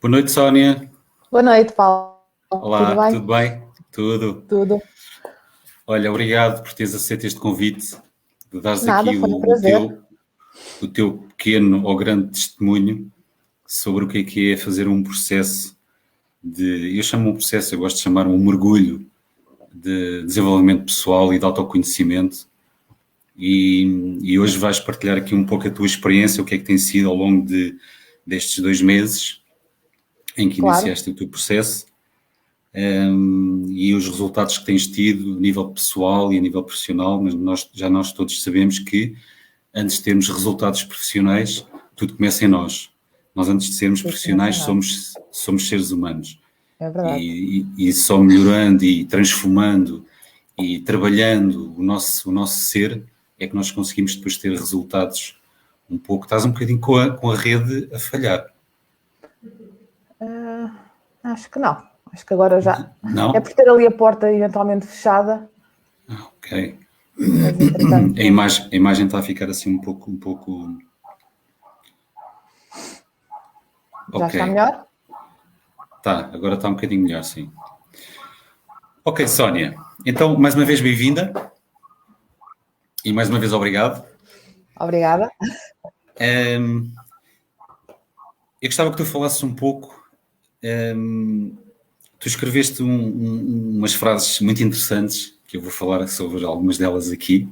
Boa noite, Sónia. Boa noite, Paulo. Tudo Olá, bem? tudo bem? Tudo. Tudo. Olha, obrigado por teres aceito este convite, de dares Nada, aqui foi um o prazer. teu pequeno ou grande testemunho sobre o que é fazer um processo eu chamo um processo, eu gosto de chamar um mergulho de desenvolvimento pessoal e de autoconhecimento. E hoje vais partilhar aqui um pouco a tua experiência, o que é que tem sido ao longo destes 2 meses em que Claro. iniciaste o teu processo. E os resultados que tens tido a nível pessoal e a nível profissional, mas nós todos sabemos que antes de termos resultados profissionais, tudo começa em nós. Nós antes de sermos Tudo profissionais mencionado. somos seres humanos. É verdade. E só melhorando e transformando e trabalhando o nosso ser é que nós conseguimos depois ter resultados um pouco. Estás um bocadinho com a rede a falhar. Acho que não. Acho que agora já. Não? É por ter ali a porta eventualmente fechada, Ok. mas entretanto. A imagem está a ficar assim um pouco. Já Ok. está melhor? Tá, agora está um bocadinho melhor, sim. Ok, Sónia. Então, mais uma vez, bem-vinda. E mais uma vez, obrigado. Obrigada. Eu gostava que tu falasses um pouco. Tu escreveste umas frases muito interessantes, que eu vou falar sobre algumas delas aqui,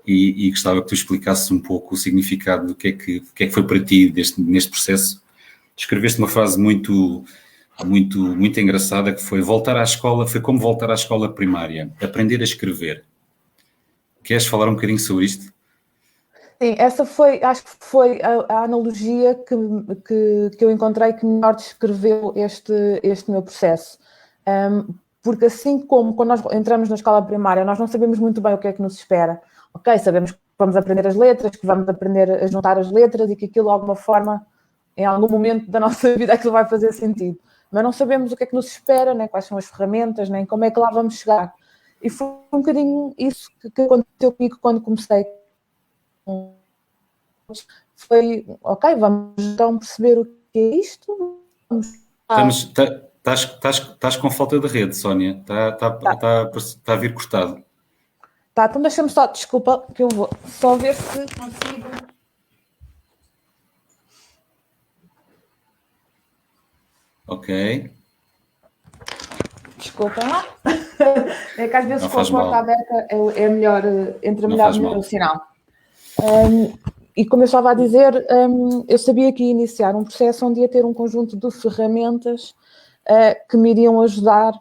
e gostava que tu explicasses um pouco o significado do que é que foi para ti neste processo. Escreveste uma frase muito engraçada, que foi voltar à escola, foi como voltar à escola primária, aprender a escrever. Queres falar um bocadinho sobre isto? Sim, essa acho que foi a analogia que eu encontrei que melhor descreveu este meu processo. Porque assim como quando nós entramos na escola primária, nós não sabemos muito bem o que é que nos espera. Ok, sabemos que vamos aprender as letras, que vamos aprender a juntar as letras e que aquilo de alguma forma, em algum momento da nossa vida, aquilo vai fazer sentido. Mas não sabemos o que é que nos espera, nem quais são as ferramentas, nem como é que lá vamos chegar. E foi um bocadinho isso que aconteceu comigo quando comecei. Foi, ok, vamos então perceber o que é isto. Estás com falta de rede, Sónia. Está a vir cortado. Tá, então deixa-me só, desculpa, que eu vou só ver se consigo. Ok. Desculpem lá. É que às vezes Não com a faz porta mal. aberta é melhor, entra Não faz melhor mal. o sinal. E como eu estava a dizer, eu sabia que ia iniciar um processo onde ia ter um conjunto de ferramentas que me iriam ajudar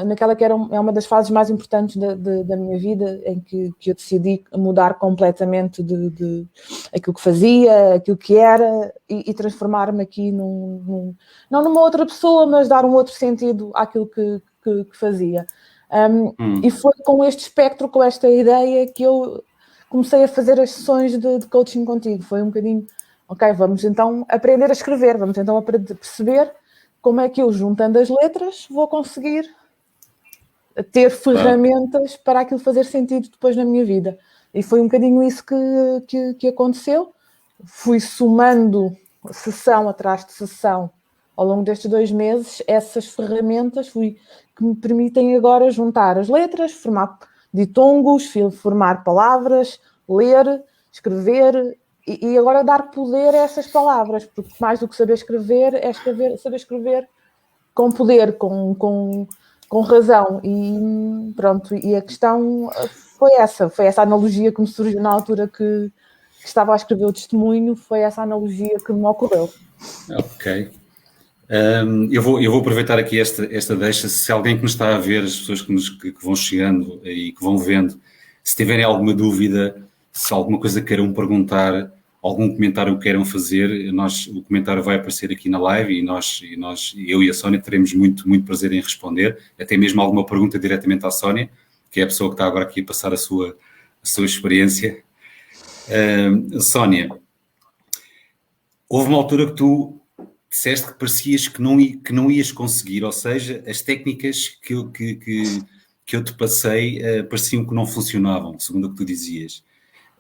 naquela que é uma das fases mais importantes da minha vida, em que eu decidi mudar completamente de aquilo que fazia, aquilo que era, e transformar-me aqui não numa outra pessoa, mas dar um outro sentido àquilo que fazia. E foi com este espectro, com esta ideia, que eu comecei a fazer as sessões de coaching contigo. Foi um bocadinho, ok, vamos então aprender a escrever, vamos então perceber como é que eu, juntando as letras, vou conseguir ter ferramentas para aquilo fazer sentido depois na minha vida. E foi um bocadinho isso que aconteceu. Fui somando sessão atrás de sessão ao longo destes 2 meses, essas ferramentas que me permitem agora juntar as letras, formar ditongos, formar palavras, ler, escrever e agora dar poder a essas palavras, porque mais do que saber escrever é saber escrever com poder, com razão. E pronto, e a questão foi essa analogia que me surgiu na altura que estava a escrever o testemunho, foi essa analogia que me ocorreu. Ok. Eu vou aproveitar aqui esta deixa. Se alguém que nos está a ver, as pessoas que vão chegando e que vão vendo, se tiverem alguma dúvida, se alguma coisa queiram perguntar, algum comentário queiram fazer, o comentário vai aparecer aqui na live e eu e a Sónia teremos muito prazer em responder, até mesmo alguma pergunta diretamente à Sónia, que é a pessoa que está agora aqui a passar a sua experiência. Sónia, houve uma altura que tu disseste que parecias que não ias conseguir, ou seja, as técnicas que eu te passei pareciam que não funcionavam, segundo o que tu dizias.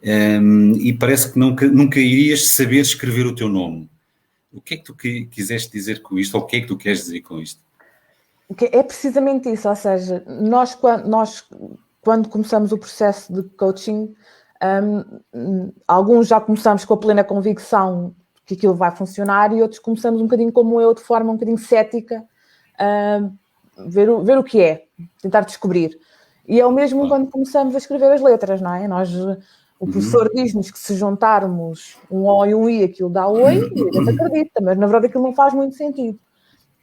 E parece que nunca irias saber escrever o teu nome. O que é que tu quiseste dizer com isto, ou o que é que tu queres dizer com isto? É precisamente isso, ou seja, nós quando começamos o processo de coaching, alguns já começamos com a plena convicção que aquilo vai funcionar e outros começamos um bocadinho como eu, de forma um bocadinho cética, ver o que é, tentar descobrir. E é o mesmo quando começamos a escrever as letras, não é? O professor diz-nos que se juntarmos um O e um I, aquilo dá oi, e a gente acredita, mas na verdade aquilo não faz muito sentido.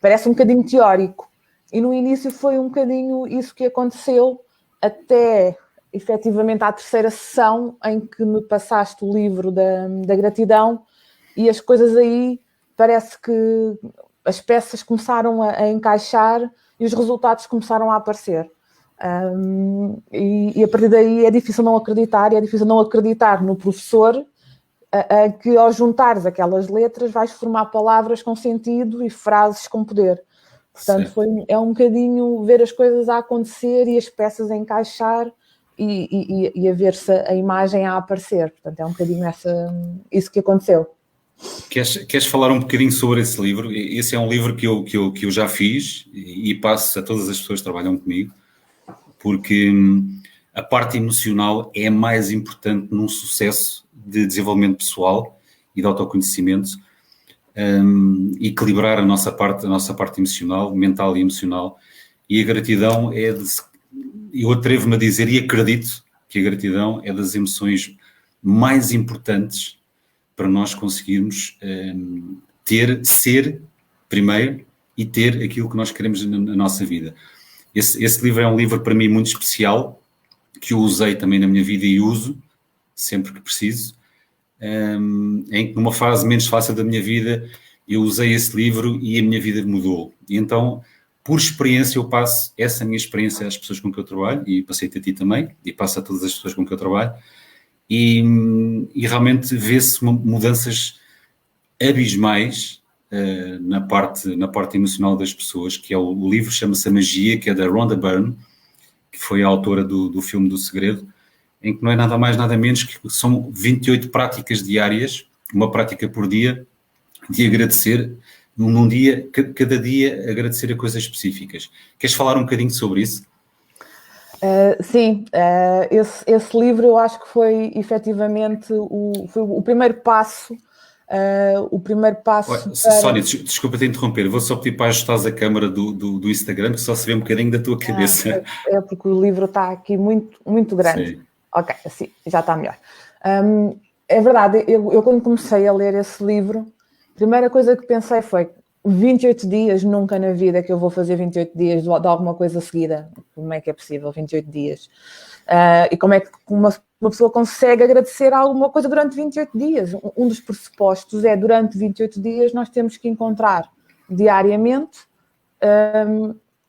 Parece um bocadinho teórico. E no início foi um bocadinho isso que aconteceu, até efetivamente à terceira sessão em que me passaste o livro da gratidão, e as coisas aí, parece que as peças começaram a encaixar e os resultados começaram a aparecer. E a partir daí é difícil não acreditar no professor, que ao juntares aquelas letras vais formar palavras com sentido e frases com poder. Portanto, é um bocadinho ver as coisas a acontecer e as peças a encaixar e a ver-se a imagem a aparecer. Portanto, é um bocadinho isso que aconteceu. Queres falar um bocadinho sobre esse livro? Esse é um livro que eu já fiz e passo a todas as pessoas que trabalham comigo, porque a parte emocional é mais importante num sucesso de desenvolvimento pessoal e de autoconhecimento. Equilibrar a nossa parte emocional, mental e emocional. E a gratidão eu atrevo-me a dizer e acredito que a gratidão é das emoções mais importantes para nós conseguirmos ser primeiro e ter aquilo que nós queremos na nossa vida. Esse livro é um livro para mim muito especial, que eu usei também na minha vida e uso sempre que preciso, em que numa fase menos fácil da minha vida eu usei esse livro e a minha vida mudou. E então, por experiência, eu passo essa minha experiência às pessoas com que eu trabalho, e passei-te a ti também, e passo a todas as pessoas com que eu trabalho, e realmente vê-se mudanças abismais na parte emocional das pessoas, que é o livro, chama-se A Magia, que é da Rhonda Byrne, que foi a autora do filme do Segredo, em que não é nada mais, nada menos que são 28 práticas diárias, uma prática por dia, de agradecer, num dia, cada dia agradecer a coisas específicas. Queres falar um bocadinho sobre isso? Sim, esse livro eu acho que foi efetivamente foi o primeiro passo. Sónia, desculpa te interromper, vou só pedir para ajustares a câmara do Instagram, que só se vê um bocadinho da tua cabeça. É porque o livro está aqui muito, muito grande. Sim. Ok, assim, já está melhor. É verdade, eu quando comecei a ler esse livro, a primeira coisa que pensei foi 28 dias, nunca na vida que eu vou fazer 28 dias de alguma coisa seguida. Como é que é possível 28 dias? E como é que uma pessoa consegue agradecer alguma coisa durante 28 dias? Um dos pressupostos é, durante 28 dias, nós temos que encontrar diariamente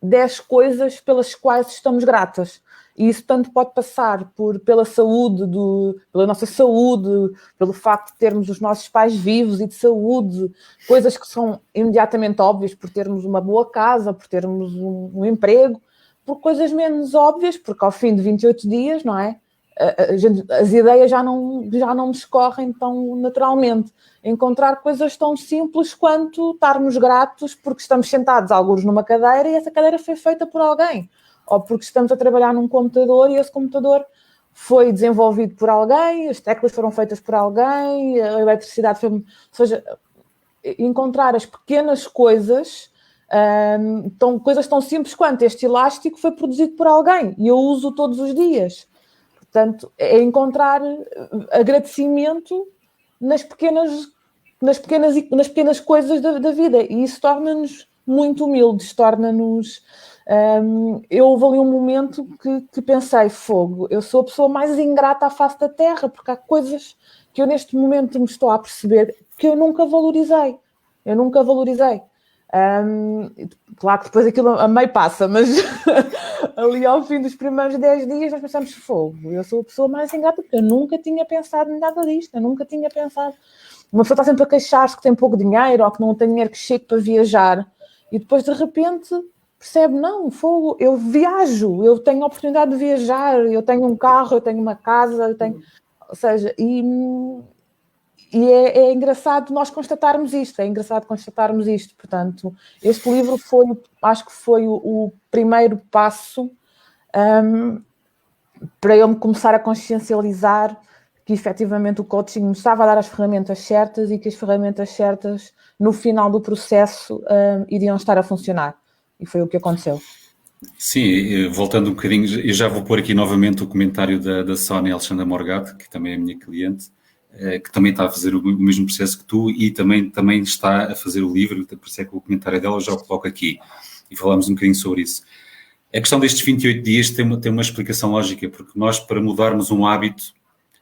10 coisas pelas quais estamos gratas. E isso tanto pode passar pela saúde, pela nossa saúde, pelo facto de termos os nossos pais vivos e de saúde, coisas que são imediatamente óbvias, por termos uma boa casa, por termos um emprego, por coisas menos óbvias, porque ao fim de 28 dias, não é? As ideias já não nos correm tão naturalmente. Encontrar coisas tão simples quanto estarmos gratos porque estamos sentados alguns numa cadeira e essa cadeira foi feita por alguém. Ou porque estamos a trabalhar num computador e esse computador foi desenvolvido por alguém, as teclas foram feitas por alguém, a eletricidade foi... Ou seja, encontrar as pequenas coisas, coisas tão simples quanto este elástico foi produzido por alguém e eu uso todos os dias. Portanto, é encontrar agradecimento nas pequenas coisas da vida, e isso torna-nos muito humildes, torna-nos... houve ali um momento que pensei, fogo, eu sou a pessoa mais ingrata à face da Terra, porque há coisas que eu neste momento me estou a perceber que eu nunca valorizei. Claro que depois aquilo a meio passa, mas ali ao fim dos primeiros 10 dias nós pensamos, fogo, eu sou a pessoa mais ingrata, porque eu nunca tinha pensado em nada disto, eu nunca tinha pensado. Uma pessoa está sempre a queixar-se que tem pouco dinheiro ou que não tem dinheiro que chegue para viajar, e depois de repente percebe, não, fogo, eu viajo, eu tenho a oportunidade de viajar, eu tenho um carro, eu tenho uma casa, ou seja, E é engraçado nós constatarmos isto, Portanto, este livro acho que foi o primeiro passo para eu me começar a consciencializar que efetivamente o coaching me estava a dar as ferramentas certas e que as ferramentas certas no final do processo iriam estar a funcionar. E foi o que aconteceu. Sim, voltando um bocadinho, eu já vou pôr aqui novamente o comentário da Sónia Alexandra Morgado, que também é minha cliente, que também está a fazer o mesmo processo que tu e também está a fazer o livro, por isso é que o comentário dela já o coloco aqui. E falamos um bocadinho sobre isso. A questão destes 28 dias tem uma explicação lógica, porque nós, para mudarmos um hábito,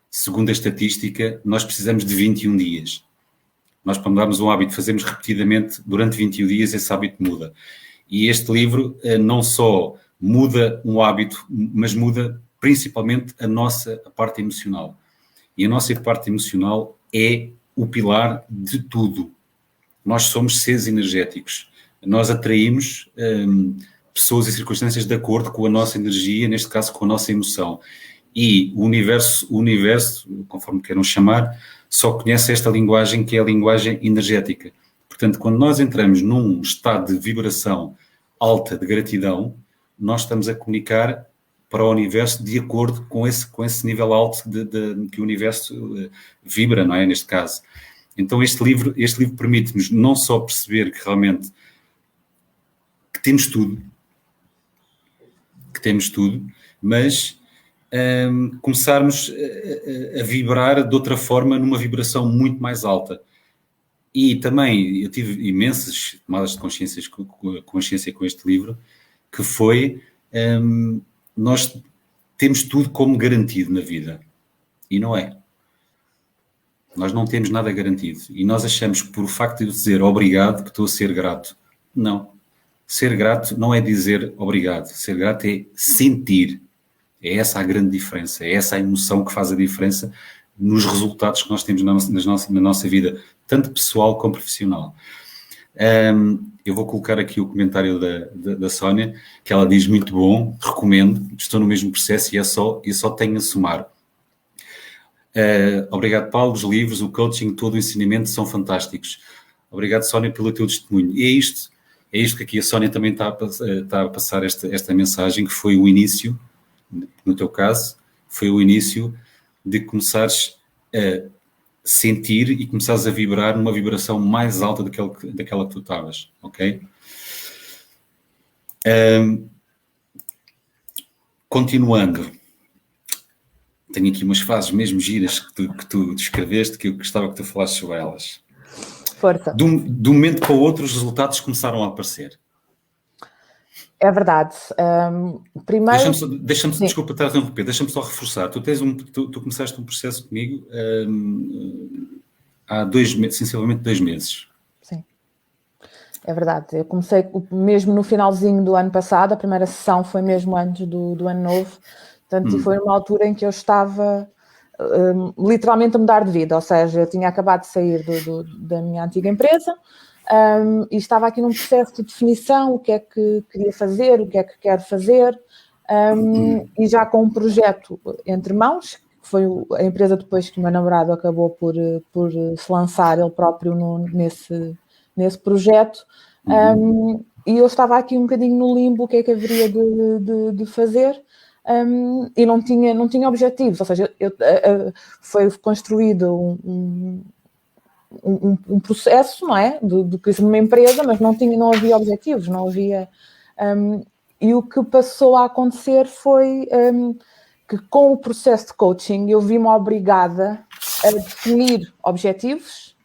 segundo a estatística, nós precisamos de 21 dias. Nós, para mudarmos um hábito, fazemos repetidamente, durante 21 dias esse hábito muda. E este livro não só muda um hábito, mas muda principalmente a parte emocional. E a nossa parte emocional é o pilar de tudo. Nós somos seres energéticos. Nós atraímos pessoas e circunstâncias de acordo com a nossa energia, neste caso com a nossa emoção. E o universo, conforme queiram chamar, só conhece esta linguagem que é a linguagem energética. Portanto, quando nós entramos num estado de vibração alta, de gratidão, nós estamos a comunicar para o universo de acordo com esse nível alto que o universo vibra, não é? Neste caso. Então, este livro permite-nos não só perceber que realmente que temos tudo, mas começarmos a vibrar de outra forma, numa vibração muito mais alta. E também eu tive imensas tomadas de consciência com este livro, que foi nós temos tudo como garantido na vida. E não é. Nós não temos nada garantido. E nós achamos que por o facto de dizer obrigado que estou a ser grato. Não. Ser grato não é dizer obrigado. Ser grato é sentir. É essa a grande diferença. É essa a emoção que faz a diferença nos resultados que nós temos na nossa vida, tanto pessoal como profissional. Eu vou colocar aqui o comentário da Sónia, que ela diz muito bom, recomendo, estou no mesmo processo e só tenho a somar. Obrigado, Paulo, os livros, o coaching, todo o ensinamento são fantásticos. Obrigado, Sónia, pelo teu testemunho. E é isto que aqui a Sónia também está a passar esta mensagem, que foi o início, no teu caso, foi o início de começares a sentir e começares a vibrar numa vibração mais alta daquela que tu estavas, ok? Continuando, tenho aqui umas fases mesmo giras que tu descreveste, que eu gostava que tu falasses sobre elas. Força. De um momento para o outro, os resultados começaram a aparecer. É verdade. Primeiro... Deixa-me desculpa estar a interromper, deixa-me só reforçar. Tu começaste um processo comigo há sensivelmente 2 meses. Sim, é verdade. Eu comecei mesmo no finalzinho do ano passado, a primeira sessão foi mesmo antes do ano novo, portanto, foi uma altura em que eu estava literalmente a mudar de vida, ou seja, eu tinha acabado de sair da minha antiga empresa, e estava aqui num processo de definição, o que é que queria fazer, o que é que quero fazer, e já com um projeto entre mãos, que foi a empresa depois que o meu namorado acabou por se lançar ele próprio nesse projeto, e eu estava aqui um bocadinho no limbo, o que é que haveria de fazer, e não tinha objetivos, ou seja, foi construído um processo, não é, de criação de uma empresa, mas não havia objetivos, não havia... e o que passou a acontecer foi que com o processo de coaching eu vi-me obrigada a definir objetivos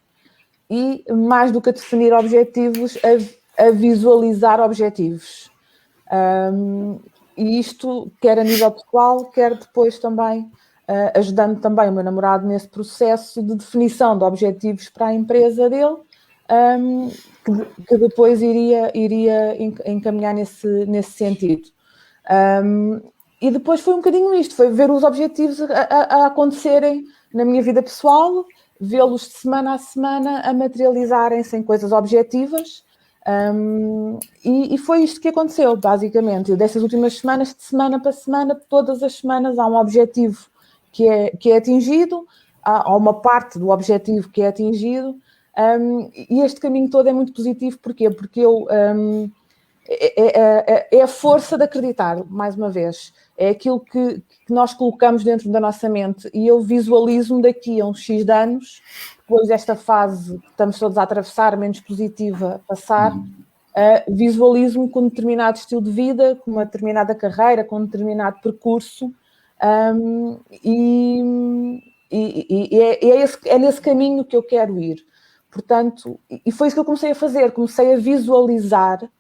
e, mais do que a definir objetivos, a visualizar objetivos. E isto, quer a nível pessoal, quer depois também... ajudando também o meu namorado nesse processo de definição de objetivos para a empresa dele, que depois iria encaminhar nesse sentido. E depois foi um bocadinho isto, foi ver os objetivos a acontecerem na minha vida pessoal, vê-los de semana a semana a materializarem-se em coisas objetivas, e foi isto que aconteceu, basicamente. Dessas últimas semanas, de semana para semana, todas as semanas há um objetivo que é atingido, há uma parte do objetivo que é atingido, e este caminho todo é muito positivo. Porquê? Porque é a força de acreditar, mais uma vez. É aquilo que nós colocamos dentro da nossa mente, e eu visualizo-me daqui a uns X de anos, depois desta fase que estamos todos a atravessar, menos positiva, passar, visualizo-me com um determinado estilo de vida, com uma determinada carreira, com um determinado percurso, é nesse caminho que eu quero ir. Portanto, e foi isso que eu comecei a fazer, comecei a visualizar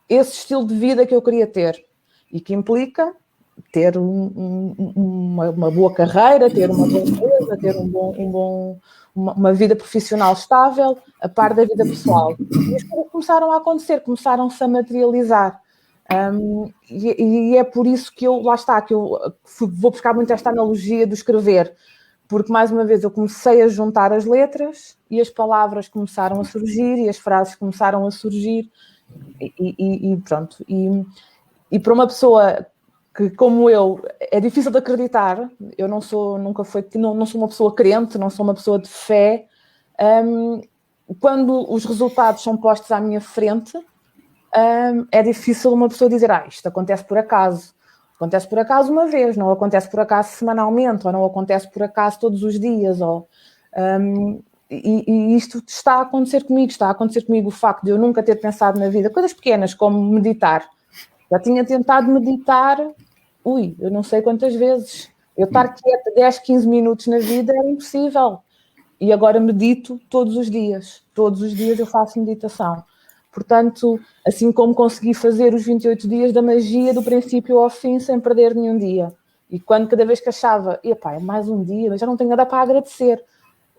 esse estilo de vida que eu queria ter, e que implica ter uma boa carreira, ter uma boa empresa, ter uma vida profissional estável, a par da vida pessoal. E as coisas começaram a acontecer, começaram-se a materializar. E é por isso que eu vou buscar muito esta analogia do escrever, porque, mais uma vez, eu comecei a juntar as letras e as palavras começaram a surgir e as frases começaram a surgir, e pronto. E para uma pessoa que, como eu, é difícil de acreditar, eu não sou uma pessoa crente, não sou uma pessoa de fé, quando os resultados são postos à minha frente, é difícil uma pessoa dizer, isto acontece por acaso. Acontece por acaso uma vez, não acontece por acaso semanalmente, ou não acontece por acaso todos os dias, e isto está a acontecer comigo o facto de eu nunca ter pensado na vida, coisas pequenas como meditar. Já tinha tentado meditar, eu não sei quantas vezes. Eu estar quieta 10, 15 minutos na vida era impossível. E agora medito todos os dias. Todos os dias eu faço meditação. Portanto, assim como consegui fazer os 28 dias da magia do princípio ao fim sem perder nenhum dia. E cada vez que achava, é mais um dia, mas já não tenho nada para agradecer.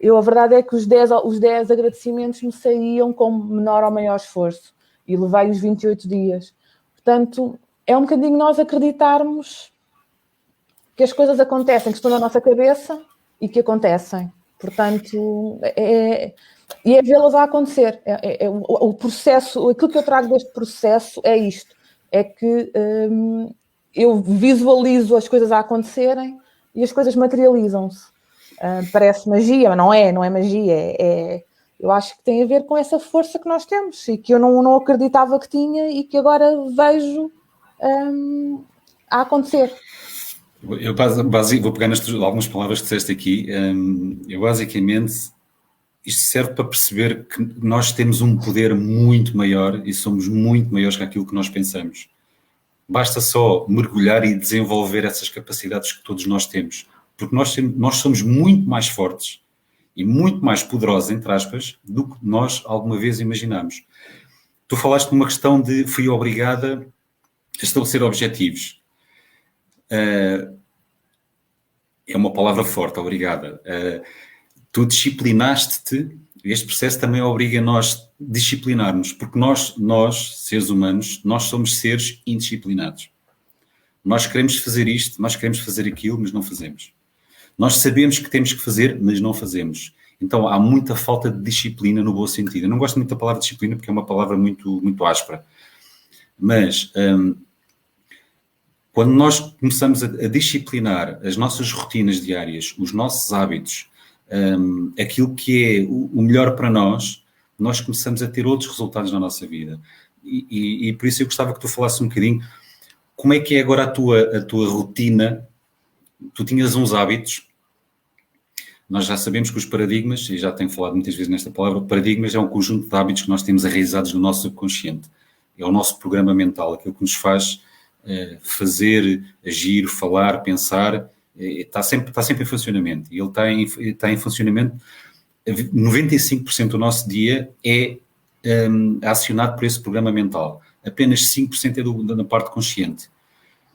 A verdade é que os 10 agradecimentos me saíam com menor ou maior esforço. E levei os 28 dias. Portanto, é um bocadinho nós acreditarmos que as coisas acontecem, que estão na nossa cabeça e que acontecem. Portanto, é vê-las a acontecer. O processo, aquilo que eu trago deste processo é isto. É que eu visualizo as coisas a acontecerem e as coisas materializam-se. Parece magia, mas não é magia. Eu acho que tem a ver com essa força que nós temos e que eu não acreditava que tinha e que agora vejo a acontecer. Eu vou pegar algumas palavras que disseste aqui. Eu basicamente, isto serve para perceber que nós temos um poder muito maior e somos muito maiores que aquilo que nós pensamos. Basta só mergulhar e desenvolver essas capacidades que todos nós temos, porque nós somos muito mais fortes e muito mais poderosos, entre aspas, do que nós alguma vez imaginamos. Tu falaste de uma questão de fui obrigada a estabelecer objetivos. É uma palavra forte, obrigada. Tu disciplinaste-te, este processo também obriga nós a disciplinarmos, porque nós, seres humanos, nós somos seres indisciplinados. Nós queremos fazer isto, nós queremos fazer aquilo, mas não fazemos. Nós sabemos que temos que fazer, mas não fazemos. Então há muita falta de disciplina no bom sentido. Eu não gosto muito da palavra disciplina porque é uma palavra muito, muito áspera. Mas quando nós começamos a disciplinar as nossas rotinas diárias, os nossos hábitos, aquilo que é o melhor para nós começamos a ter outros resultados na nossa vida. E por isso eu gostava que tu falasses um bocadinho como é que é agora a tua rotina. Tu tinhas uns hábitos, nós já sabemos que os paradigmas, e já tenho falado muitas vezes nesta palavra, paradigmas é um conjunto de hábitos que nós temos enraizados no nosso subconsciente. É o nosso programa mental, aquilo que nos faz fazer, agir, falar, pensar, está sempre em funcionamento. E ele está em funcionamento, 95% do nosso dia é acionado por esse programa mental. Apenas 5% é da parte consciente.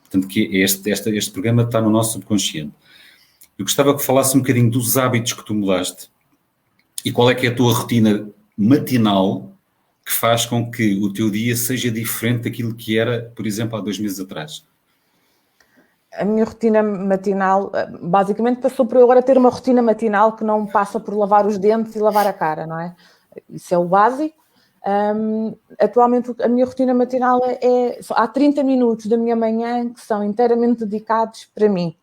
Portanto, que este programa está no nosso subconsciente. Eu gostava que falasse um bocadinho dos hábitos que tu mudaste e qual é que é a tua rotina matinal que faz com que o teu dia seja diferente daquilo que era, por exemplo, há 2 meses atrás. A minha rotina matinal, basicamente, passou por eu agora ter uma rotina matinal que não passa por lavar os dentes e lavar a cara, não é? Isso é o básico. Atualmente a minha rotina matinal há 30 minutos da minha manhã que são inteiramente dedicados para mim,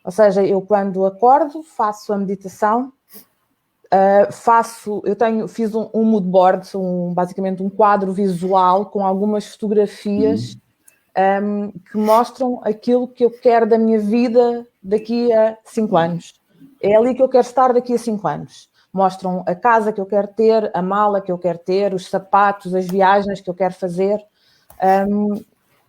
Ou seja, eu quando acordo faço a meditação, fiz um mood board, basicamente um quadro visual com algumas fotografias que mostram aquilo que eu quero da minha vida daqui a 5 anos. É ali que eu quero estar daqui a 5 anos. Mostram a casa que eu quero ter, a mala que eu quero ter, os sapatos, as viagens que eu quero fazer.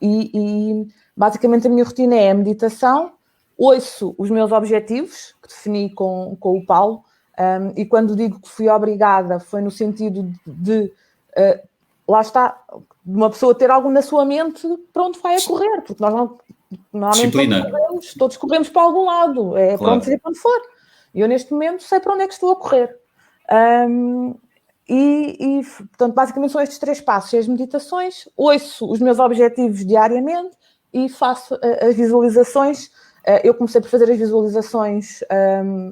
E basicamente a minha rotina é a meditação, ouço os meus objetivos, que defini com o Paulo, e quando digo que fui obrigada, foi no sentido de lá está, de uma pessoa ter algo na sua mente para onde vai a correr, porque nós não, normalmente todos corremos para algum lado, claro. Para onde seja para onde for. E eu neste momento sei para onde é que estou a correr. Portanto, basicamente são estes 3 passos, as meditações, ouço os meus objetivos diariamente e faço as visualizações. Eu comecei por fazer as visualizações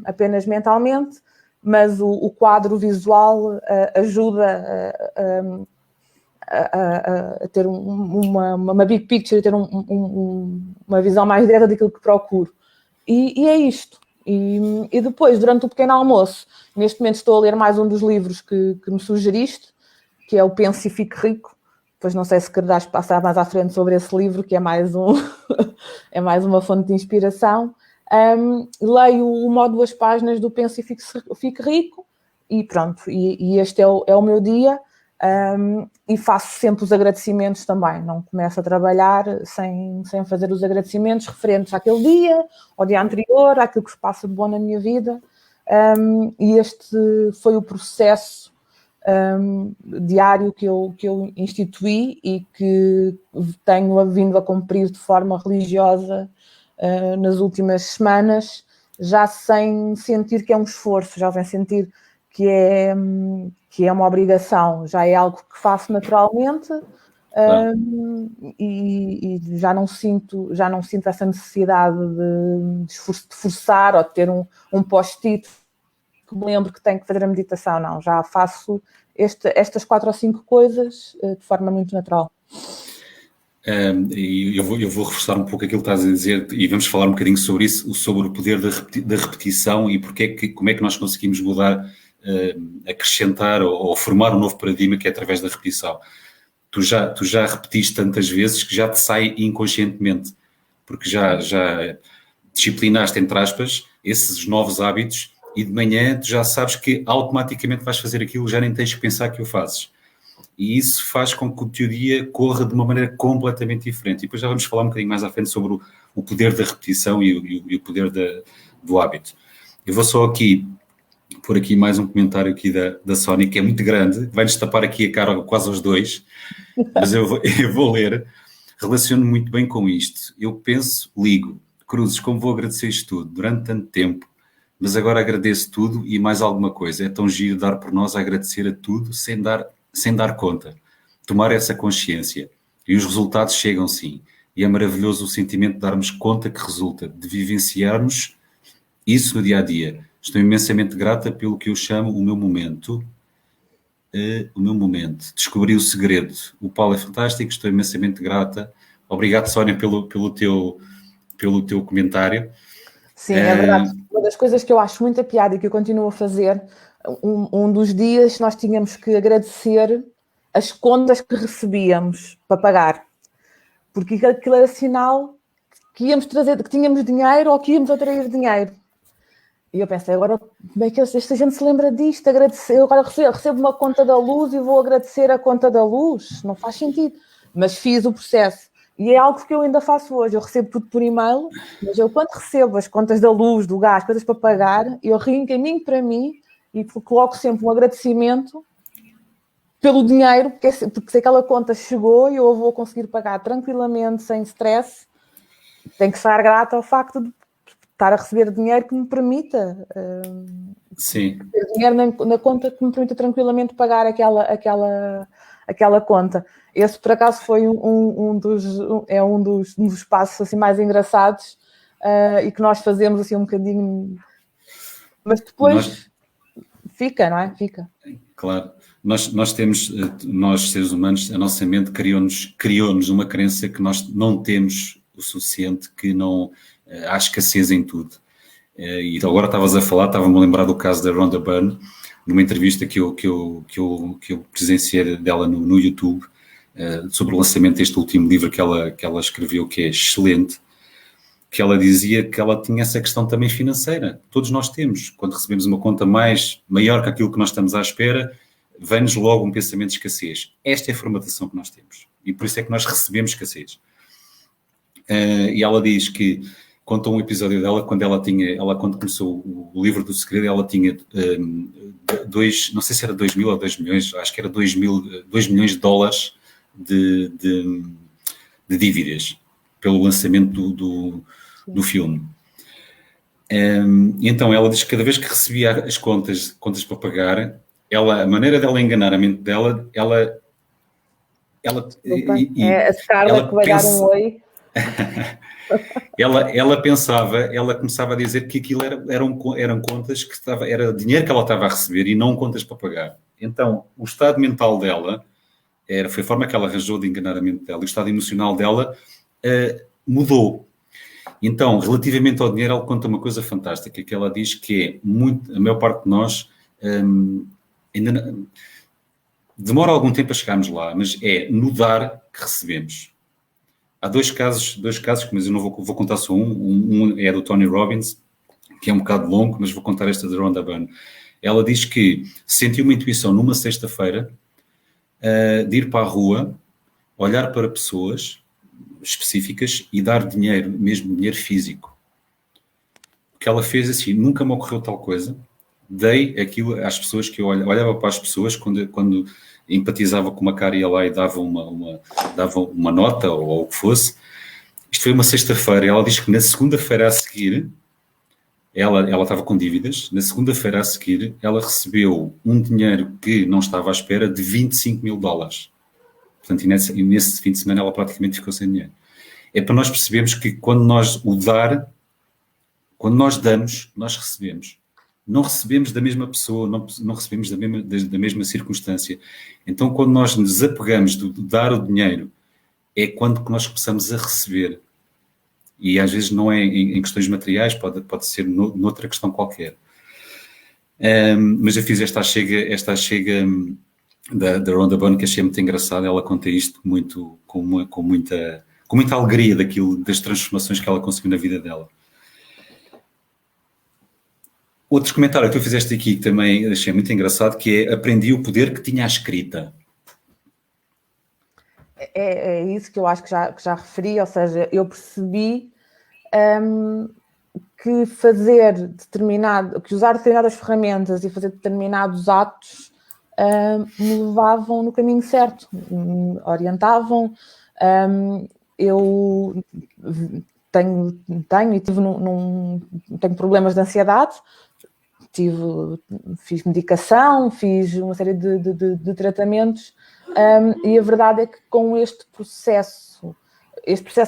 apenas mentalmente, mas o quadro visual ajuda a ter uma big picture, a ter uma visão mais direta daquilo que procuro. E é isto. E depois, durante o pequeno almoço, neste momento estou a ler mais um dos livros que me sugeriste, que é o Pense e Fique Rico. Depois não sei se quererás passar mais à frente sobre esse livro, que é mais é mais uma fonte de inspiração. Leio uma ou 2 páginas do Pense e Fique Rico e pronto, e este é o meu dia. E faço sempre os agradecimentos também, não começo a trabalhar sem fazer os agradecimentos referentes àquele dia, ao dia anterior, àquilo que se passa de bom na minha vida. E este foi o processo diário que eu instituí e que tenho vindo a cumprir de forma religiosa nas últimas semanas, já sem sentir que é um esforço, já sem sentir que é uma obrigação, já é algo que faço naturalmente. E já não sinto essa necessidade de forçar ou de ter um post-it que me lembro que tenho que fazer a meditação. Não, já faço estas 4 ou 5 coisas de forma muito natural. E eu vou reforçar um pouco aquilo que estás a dizer e vamos falar um bocadinho sobre isso, sobre o poder da repetição e como é que nós conseguimos mudar, acrescentar ou formar um novo paradigma que é através da repetição. Tu já repetiste tantas vezes que já te sai inconscientemente, porque já disciplinaste, entre aspas, esses novos hábitos e de manhã tu já sabes que automaticamente vais fazer aquilo, já nem tens que pensar que o fazes. E isso faz com que o teu dia corra de uma maneira completamente diferente. E depois já vamos falar um bocadinho mais à frente sobre o poder da repetição e o poder do hábito. Eu vou só pôr aqui mais um comentário aqui da Sónia, que é muito grande, vai-nos tapar aqui a cara quase aos 2, mas eu vou ler. Relaciono muito bem com isto. Eu penso, ligo, cruzes, como vou agradecer isto tudo durante tanto tempo, mas agora agradeço tudo e mais alguma coisa. É tão giro dar por nós a agradecer a tudo sem dar conta. Tomar essa consciência. E os resultados chegam sim. E é maravilhoso o sentimento de darmos conta que resulta, de vivenciarmos isso no dia-a-dia. Estou imensamente grata pelo que eu chamo o meu momento. Descobri o segredo. O Paulo é fantástico, estou imensamente grata. Obrigado, Sónia, pelo teu comentário. Sim, é verdade. Uma das coisas que eu acho muita piada e que eu continuo a fazer, um dos dias nós tínhamos que agradecer as contas que recebíamos para pagar, porque aquilo era sinal que íamos trazer, que tínhamos dinheiro ou que íamos atrair dinheiro. E eu pensei, agora como é que esta gente se lembra disto? Agradecer, eu agora recebo uma conta da luz e vou agradecer a conta da luz? Não faz sentido. Mas fiz o processo. E é algo que eu ainda faço hoje. Eu recebo tudo por e-mail, mas eu quando recebo as contas da luz, do gás, coisas para pagar, eu reencaminho para mim e coloco sempre um agradecimento pelo dinheiro, porque se aquela conta chegou e eu a vou conseguir pagar tranquilamente, sem stress, tenho que estar grata ao facto de estar a receber dinheiro que me permita ter dinheiro na conta que me permita tranquilamente pagar aquela conta. Esse, por acaso, foi um dos passos assim, mais engraçados e que nós fazemos assim um bocadinho, mas depois fica, não é? Fica. Claro. Nós temos, nós seres humanos, a nossa mente criou-nos uma crença que nós não temos o suficiente, que não há escassez em tudo. E agora estava-me a lembrar do caso da Rhonda Byrne, numa entrevista que eu presenciei dela no YouTube, sobre o lançamento deste último livro que ela escreveu, que é excelente, que ela dizia que ela tinha essa questão também financeira. Todos nós temos. Quando recebemos uma conta maior que aquilo que nós estamos à espera, vem-nos logo um pensamento de escassez. Esta é a formatação que nós temos. E por isso é que nós recebemos escassez. E ela diz que, conta um episódio dela, quando começou o livro do segredo, ela tinha não sei se era 2 mil ou 2 milhões, acho que era 2 milhões de dólares de dívidas pelo lançamento do filme. Então ela diz que cada vez que recebia as contas para pagar, a maneira dela enganar a mente dela, ela a Scarlett que vai dar um oi. ela começava a dizer que aquilo eram contas era dinheiro que ela estava a receber e não contas para pagar. Então, o estado mental dela foi a forma que ela arranjou de enganar a mente dela, e o estado emocional dela mudou. Então, relativamente ao dinheiro, ela conta uma coisa fantástica, que ela diz que a maior parte de nós ainda demora algum tempo a chegarmos lá, mas é no dar que recebemos. Há dois casos, mas eu não vou contar só um é do Tony Robbins, que é um bocado longo, mas vou contar esta da Rhonda Byrne. Ela diz que sentiu uma intuição numa sexta-feira de ir para a rua, olhar para pessoas específicas e dar dinheiro, mesmo dinheiro físico. O que ela fez assim, nunca me ocorreu tal coisa, dei aquilo às pessoas que eu olhava para as pessoas quando empatizava com uma cara, ia lá e dava uma nota ou o que fosse. Isto foi uma sexta-feira. Ela diz que na segunda-feira a seguir, ela estava com dívidas, na segunda-feira a seguir ela recebeu um dinheiro que não estava à espera de 25 mil dólares. Portanto, e nesse fim de semana ela praticamente ficou sem dinheiro. É para nós percebermos que quando nós damos, nós recebemos. Não recebemos da mesma pessoa, não recebemos da mesma circunstância. Então, quando nós nos apegamos de dar o dinheiro, é quando que nós começamos a receber. E às vezes não é em questões materiais, pode ser noutra questão qualquer. Mas eu fiz esta chega da Rhonda Byrne, que achei muito engraçada. Ela conta isto com muita alegria das transformações que ela conseguiu na vida dela. Outro comentário que tu fizeste aqui, que também achei muito engraçado, que é: aprendi o poder que tinha a escrita. É isso que eu acho que já referi, ou seja, eu percebi que usar determinadas ferramentas e fazer determinados atos me levavam no caminho certo, me orientavam. Eu tenho problemas de ansiedade, fiz medicação, fiz uma série de tratamentos, e a verdade é que com este processo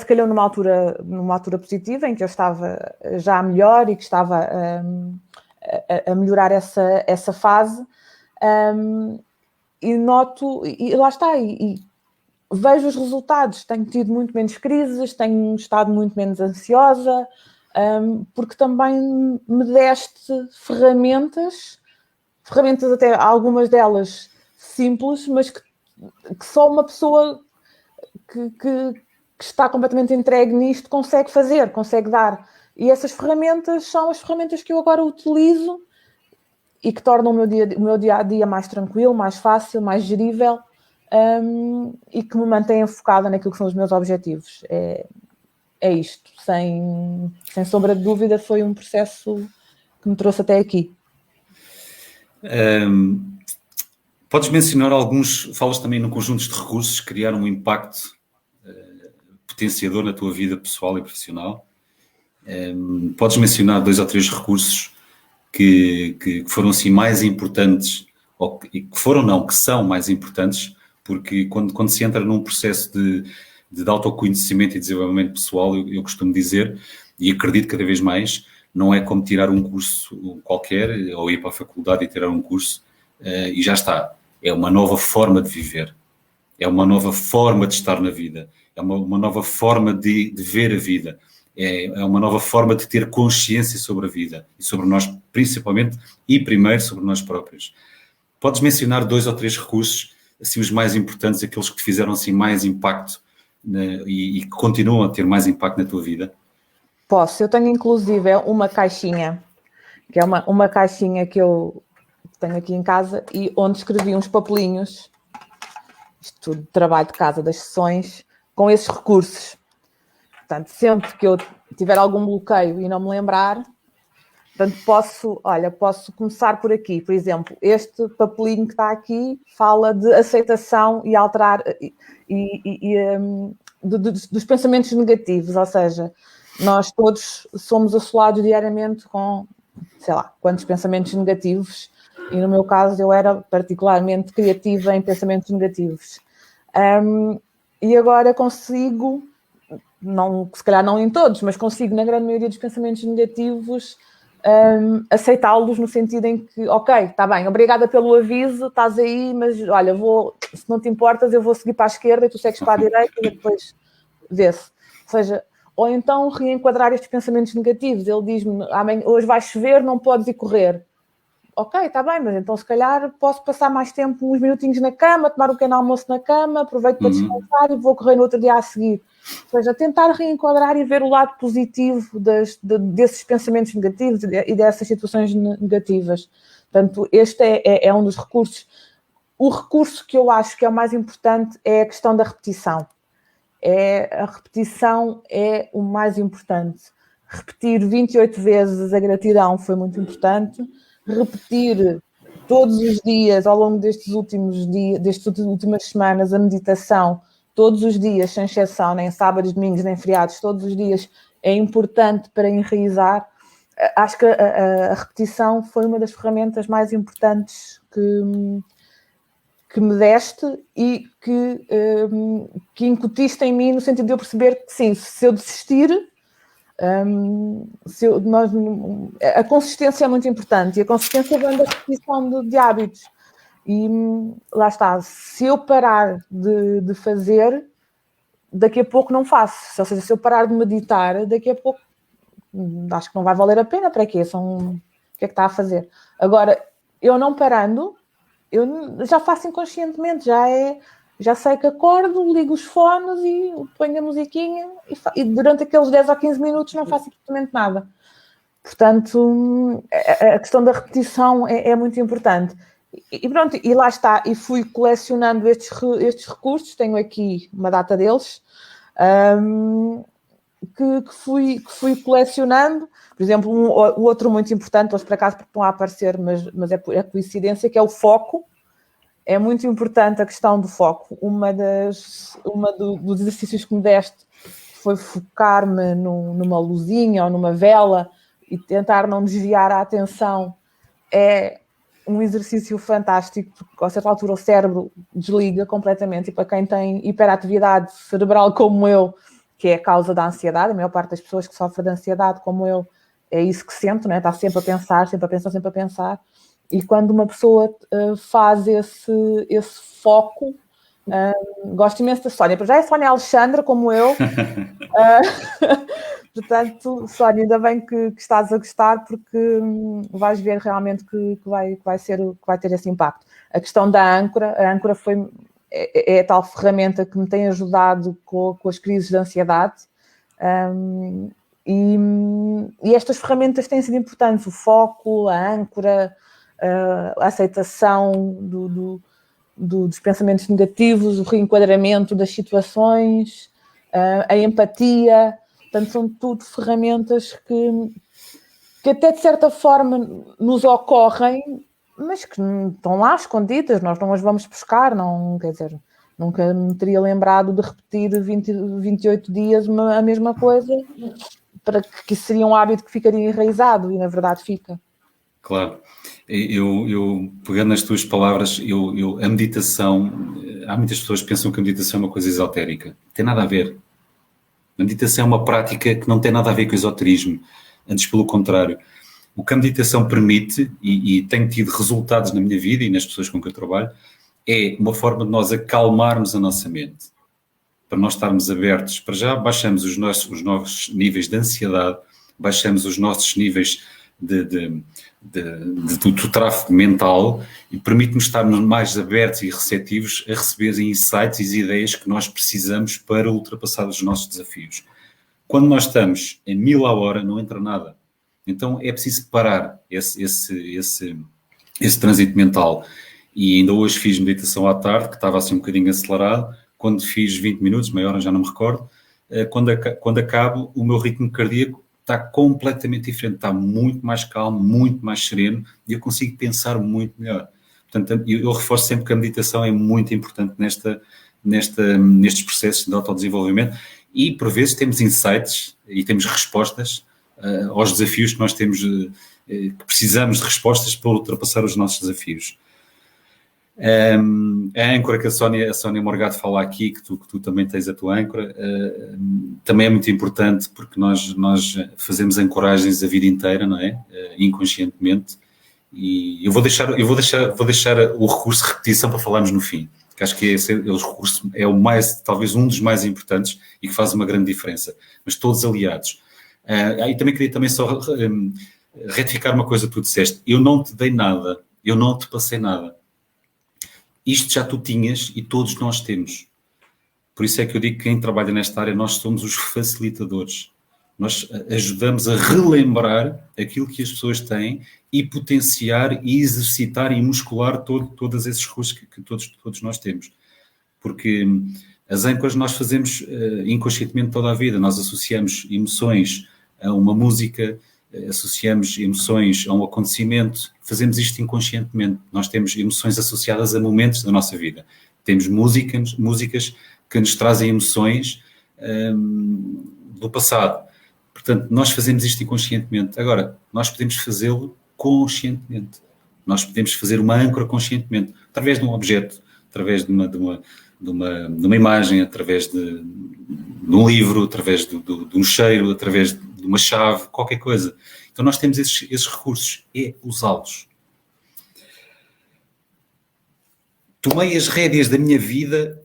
calhou numa altura positiva, em que eu estava já melhor e que estava a melhorar essa fase, e noto, e lá está, e vejo os resultados. Tenho tido muito menos crises, tenho estado muito menos ansiosa, porque também me deste ferramentas até algumas delas simples, mas que só uma pessoa que está completamente entregue nisto consegue fazer, consegue dar. E essas ferramentas são as ferramentas que eu agora utilizo e que tornam o meu dia-a-dia mais tranquilo, mais fácil, mais gerível, e que me mantêm focada naquilo que são os meus objetivos. É isto. Sem sombra de dúvida, foi um processo que me trouxe até aqui. Podes mencionar alguns, falas também no conjunto de recursos que criaram um impacto potenciador na tua vida pessoal e profissional. Podes mencionar 2 ou 3 recursos que foram assim mais importantes, que são mais importantes, porque quando se entra num processo de autoconhecimento e desenvolvimento pessoal, eu costumo dizer, e acredito cada vez mais, não é como tirar um curso qualquer, ou ir para a faculdade e tirar um curso, e já está. É uma nova forma de viver. É uma nova forma de estar na vida. É uma nova forma de ver a vida. é uma nova forma de ter consciência sobre a vida e sobre nós, principalmente, e primeiro sobre nós próprios. Podes mencionar 2 ou 3 recursos, assim, os mais importantes, aqueles que te fizeram assim, mais impacto e que continuam a ter mais impacto na tua vida? Posso. Eu tenho, inclusive, uma caixinha, que é uma caixinha que eu tenho aqui em casa e onde escrevi uns papelinhos, isto tudo, trabalho de casa, das sessões, com esses recursos. Portanto, sempre que eu tiver algum bloqueio e não me lembrar, portanto, posso começar por aqui. Por exemplo, este papelinho que está aqui fala de aceitação e alterar dos pensamentos negativos, ou seja, nós todos somos assolados diariamente com, sei lá, quantos pensamentos negativos, e no meu caso eu era particularmente criativa em pensamentos negativos. E agora consigo, se calhar não em todos, mas consigo na grande maioria dos pensamentos negativos aceitá-los no sentido em que, ok, está bem, obrigada pelo aviso, estás aí, mas olha, se não te importas, eu vou seguir para a esquerda e tu segues para a direita e depois vê-se. Ou seja, ou então reenquadrar estes pensamentos negativos. Ele diz-me, hoje vai chover, não podes ir correr. Ok, está bem, mas então se calhar posso passar mais tempo, uns minutinhos na cama, tomar um pequeno almoço na cama, aproveito para descansar e vou correr no outro dia a seguir. Ou seja, tentar reenquadrar e ver o lado positivo desses pensamentos negativos e dessas situações negativas. Portanto, este é um dos recursos. O recurso que eu acho que é o mais importante é a questão da repetição. A repetição é o mais importante. Repetir 28 vezes a gratidão foi muito importante. Repetir todos os dias, ao longo destas últimas semanas, a meditação, todos os dias, sem exceção, nem sábados, domingos, nem feriados, todos os dias, é importante para enraizar. Acho que a repetição foi uma das ferramentas mais importantes que me deste e que incutiste em mim, no sentido de eu perceber que sim, se eu desistir, a consistência é muito importante, e a consistência vem da repetição de hábitos. E lá está, se eu parar de fazer, daqui a pouco não faço. Ou seja, se eu parar de meditar, daqui a pouco acho que não vai valer a pena. Para quê? O que é que está a fazer? Agora, eu não parando, eu já faço inconscientemente, já sei que acordo, ligo os fones e ponho a musiquinha e durante aqueles 10 ou 15 minutos não faço absolutamente nada. Portanto, a questão da repetição é muito importante. E pronto, e lá está, e fui colecionando estes recursos, tenho aqui uma data deles, que fui colecionando. Por exemplo, o outro muito importante, eles por acaso estão a aparecer, mas é coincidência, que é o foco. É muito importante a questão do foco. Dos exercícios que me deste foi focar-me numa luzinha ou numa vela e tentar não desviar a atenção. É um exercício fantástico, porque a certa altura o cérebro desliga completamente, e para quem tem hiperatividade cerebral como eu, que é a causa da ansiedade, a maior parte das pessoas que sofrem de ansiedade como eu, é isso que sente, não é? Está sempre a pensar, sempre a pensar, sempre a pensar. E quando uma pessoa faz esse foco, gosto imenso da Sónia, já é Sónia Alexandra, como eu. Portanto, Sónia, ainda bem que estás a gostar, porque vais ver realmente que vai ter esse impacto. A questão da âncora, a âncora é a tal ferramenta que me tem ajudado com as crises de ansiedade. E estas ferramentas têm sido importantes, o foco, a âncora, a aceitação dos pensamentos negativos, o reenquadramento das situações, a empatia. Portanto, são tudo ferramentas que até de certa forma nos ocorrem, mas que estão lá escondidas, nós não as vamos buscar, não, quer dizer, nunca me teria lembrado de repetir 28 dias a mesma coisa, para que isso seria um hábito que ficaria enraizado, e na verdade fica. Claro. Eu pegando nas tuas palavras, a meditação, há muitas pessoas que pensam que a meditação é uma coisa esotérica. Não tem nada a ver. A meditação é uma prática que não tem nada a ver com o esoterismo. Antes, pelo contrário. O que a meditação permite, e tenho tido resultados na minha vida e nas pessoas com que eu trabalho, é uma forma de nós acalmarmos a nossa mente. para nós estarmos abertos. Para já baixamos os nossos níveis de ansiedade, baixamos os nossos níveis do tráfego mental e permite-nos estarmos mais abertos e receptivos a receber insights e ideias que nós precisamos para ultrapassar os nossos desafios. Quando nós estamos em 1000 a hora, não entra nada. Então é preciso parar esse trânsito mental. E ainda hoje fiz meditação à tarde, que estava assim um bocadinho acelerado. Quando fiz 20 minutos, meia hora, já não me recordo, quando acabo, o meu ritmo cardíaco está completamente diferente, está muito mais calmo, muito mais sereno e eu consigo pensar muito melhor. Portanto, eu reforço sempre que a meditação é muito importante nestes processos de autodesenvolvimento e, por vezes, temos insights e temos respostas aos desafios que nós temos, que precisamos de respostas para ultrapassar os nossos desafios. A âncora que a Sónia Morgado fala aqui, que tu também tens a tua âncora, também é muito importante porque nós fazemos ancoragens a vida inteira, não é? Inconscientemente. E eu vou deixar o recurso de repetição para falarmos no fim, que acho que esse recurso é talvez um dos mais importantes e que faz uma grande diferença. Mas todos aliados. E também queria só retificar uma coisa que tu disseste. Eu não te dei nada, eu não te passei nada. Isto já tu tinhas e todos nós temos. Por isso é que eu digo que quem trabalha nesta área, nós somos os facilitadores. Nós ajudamos a relembrar aquilo que as pessoas têm e potenciar e exercitar e muscular todos esses recursos que todos nós temos. Porque as âncoras nós fazemos inconscientemente toda a vida. Nós associamos emoções a uma música, associamos emoções a um acontecimento, fazemos isto inconscientemente. Nós temos emoções associadas a momentos da nossa vida. Temos músicas que nos trazem emoções do passado. Portanto, nós fazemos isto inconscientemente. Agora, nós podemos fazê-lo conscientemente. Nós podemos fazer uma âncora conscientemente, através de um objeto, através de uma imagem, através de um livro, através de um cheiro, através de uma chave, qualquer coisa. Então nós temos esses recursos, é usá-los. Tomei as rédeas da minha vida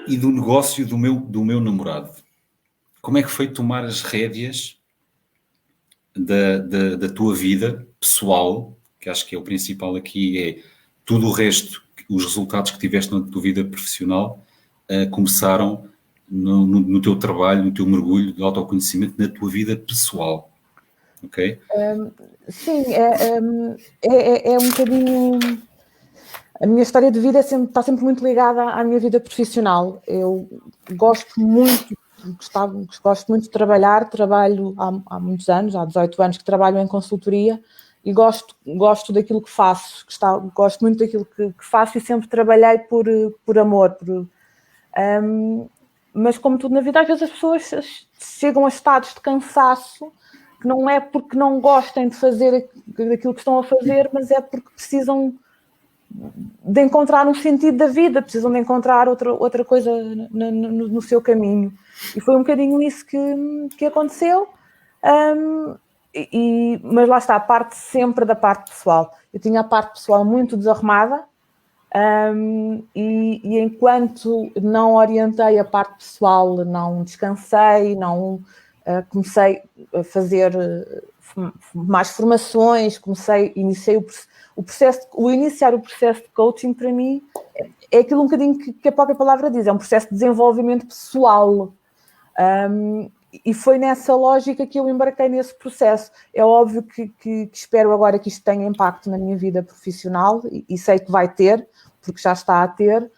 e do negócio do meu namorado. Como é que foi tomar as rédeas da tua vida pessoal, que acho que é o principal aqui, é tudo o resto, os resultados que tiveste na tua vida profissional começaram no teu trabalho, no teu mergulho de autoconhecimento, na tua vida pessoal, ok? Sim, é um bocadinho... A minha história de vida está sempre muito ligada à minha vida profissional. Eu gosto muito de trabalhar, trabalho há muitos anos, há 18 anos que trabalho em consultoria e gosto daquilo que faço, gosto muito daquilo que faço e sempre trabalhei por amor. Mas como tudo na vida, às vezes as pessoas chegam a estados de cansaço que não é porque não gostem de fazer aquilo que estão a fazer, mas é porque precisam de encontrar um sentido da vida, precisam de encontrar outra coisa no seu caminho. E foi um bocadinho isso que aconteceu. Mas lá está, parte sempre da parte pessoal. Eu tinha a parte pessoal muito desarrumada e enquanto não orientei a parte pessoal, não descansei, não comecei a fazer mais formações, iniciar o processo de coaching para mim é aquilo um bocadinho que a própria palavra diz, é um processo de desenvolvimento pessoal. E foi nessa lógica que eu embarquei nesse processo. É óbvio que espero agora que isto tenha impacto na minha vida profissional e sei que vai ter, porque já está a ter,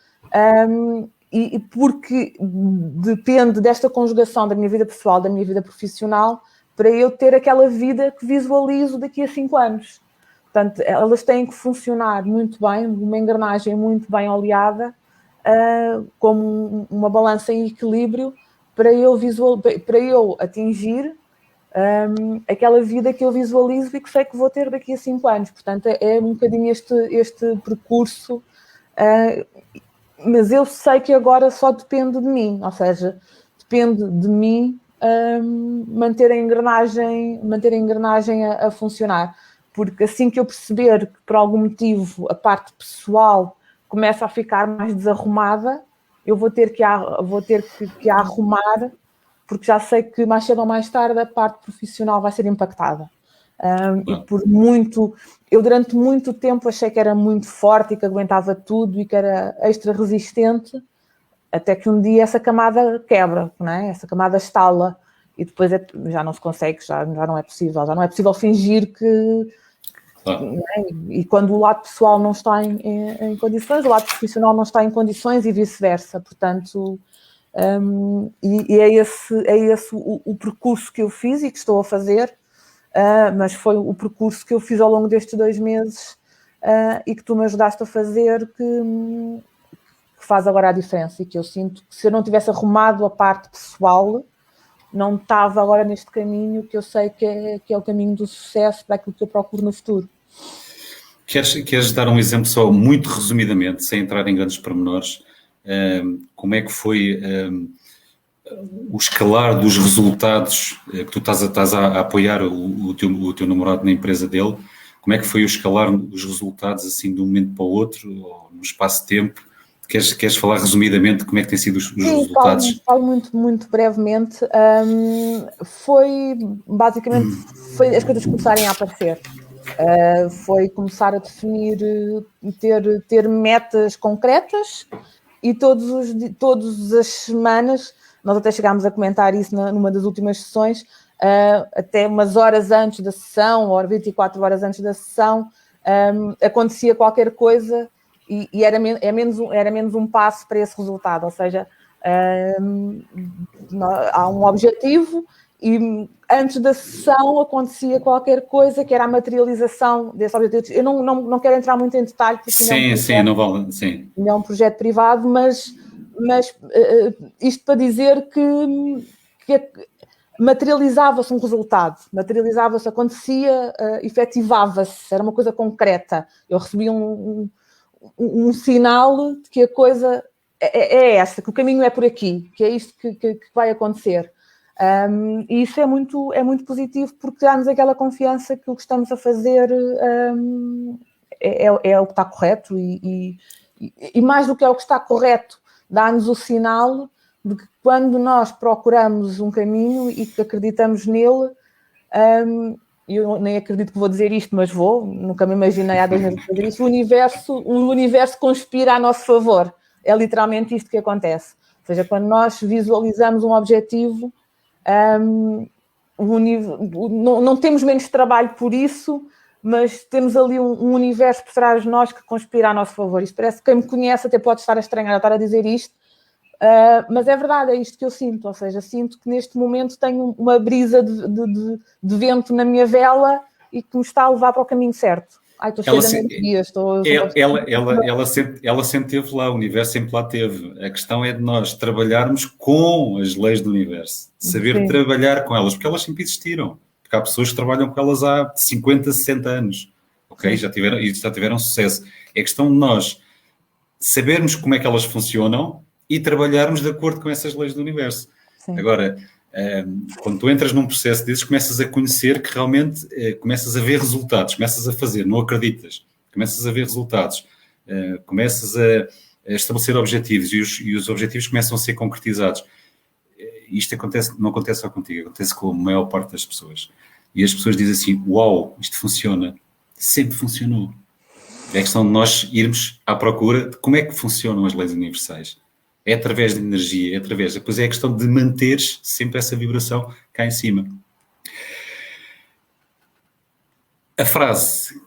e porque depende desta conjugação da minha vida pessoal, da minha vida profissional, para eu ter aquela vida que visualizo daqui a 5 anos. Portanto, elas têm que funcionar muito bem, uma engrenagem muito bem oleada, como uma balança em equilíbrio, para eu atingir aquela vida que eu visualizo e que sei que vou ter daqui a 5 anos. Portanto, é um bocadinho este percurso, mas eu sei que agora só depende de mim, ou seja, depende de mim manter a engrenagem a funcionar. Porque assim que eu perceber que por algum motivo a parte pessoal começa a ficar mais desarrumada, eu vou ter que arrumar, porque já sei que mais cedo ou mais tarde a parte profissional vai ser impactada. E eu durante muito tempo achei que era muito forte e que aguentava tudo e que era extra resistente, até que um dia essa camada quebra, não é? Essa camada estala e depois já não se consegue, já não é possível fingir que... E quando o lado pessoal não está em condições, o lado profissional não está em condições e vice-versa. Portanto, e é esse o percurso que eu fiz e que estou a fazer, mas foi o percurso que eu fiz ao longo destes 2 meses e que tu me ajudaste a fazer que faz agora a diferença e que eu sinto que se eu não tivesse arrumado a parte pessoal, não estava agora neste caminho que eu sei que é o caminho do sucesso para aquilo que eu procuro no futuro. Queres dar um exemplo só, muito resumidamente, sem entrar em grandes pormenores, como é que foi o escalar dos resultados que tu estás a apoiar o teu namorado na empresa dele? Como é que foi o escalar dos resultados assim de um momento para o outro, ou no espaço de tempo? Queres falar resumidamente como é que têm sido os resultados? Falo muito, muito brevemente. Foi basicamente as coisas começarem a aparecer. Foi começar a definir, ter metas concretas e todas as semanas, nós até chegámos a comentar isso numa das últimas sessões, até umas horas antes da sessão, ou 24 horas antes da sessão, acontecia qualquer coisa e era menos um passo para esse resultado, ou seja, há um objetivo e antes da sessão acontecia qualquer coisa que era a materialização desse objetivo. Eu não quero entrar muito em detalhe, porque não vale, sim. É um projeto privado, mas isto para dizer que materializava-se um resultado, acontecia, efetivava-se, era uma coisa concreta. Eu recebi um sinal de que a coisa é esta, que o caminho é por aqui, que é isto que vai acontecer. E isso é muito positivo, porque dá-nos aquela confiança que o que estamos a fazer é o que está correto e mais do que é o que está correto, dá-nos o sinal de que quando nós procuramos um caminho e que acreditamos nele, eu nem acredito que vou dizer isto, mas nunca me imaginei há 2 meses fazer isso, o universo conspira a nosso favor. É literalmente isto que acontece. Ou seja, quando nós visualizamos um objetivo, não temos menos trabalho por isso, mas temos ali um universo por trás de nós que conspira a nosso favor. Isto parece que quem me conhece até pode estar a estranhar a estar a dizer isto, mas é verdade, é isto que eu sinto. Ou seja, sinto que neste momento tenho uma brisa de vento na minha vela e que me está a levar para o caminho certo. Estou cheia de energias. Ela sempre esteve lá, o universo sempre lá esteve. A questão é de nós trabalharmos com as leis do universo, saber trabalhar com elas, porque elas sempre existiram. Porque há pessoas que trabalham com elas há 50, 60 anos, ok? Já tiveram sucesso. É questão de nós sabermos como é que elas funcionam e trabalharmos de acordo com essas leis do universo. Sim. Agora, quando tu entras num processo desses, começas a conhecer que realmente começas a ver resultados, começas a fazer, não acreditas, começas a ver resultados, começas a estabelecer objetivos e os objetivos começam a ser concretizados. Isto não acontece só contigo, acontece com a maior parte das pessoas. E as pessoas dizem assim, uau, isto funciona. Sempre funcionou. É questão de nós irmos à procura de como é que funcionam as leis universais. É através de energia, depois é a questão de manteres sempre essa vibração cá em cima. A frase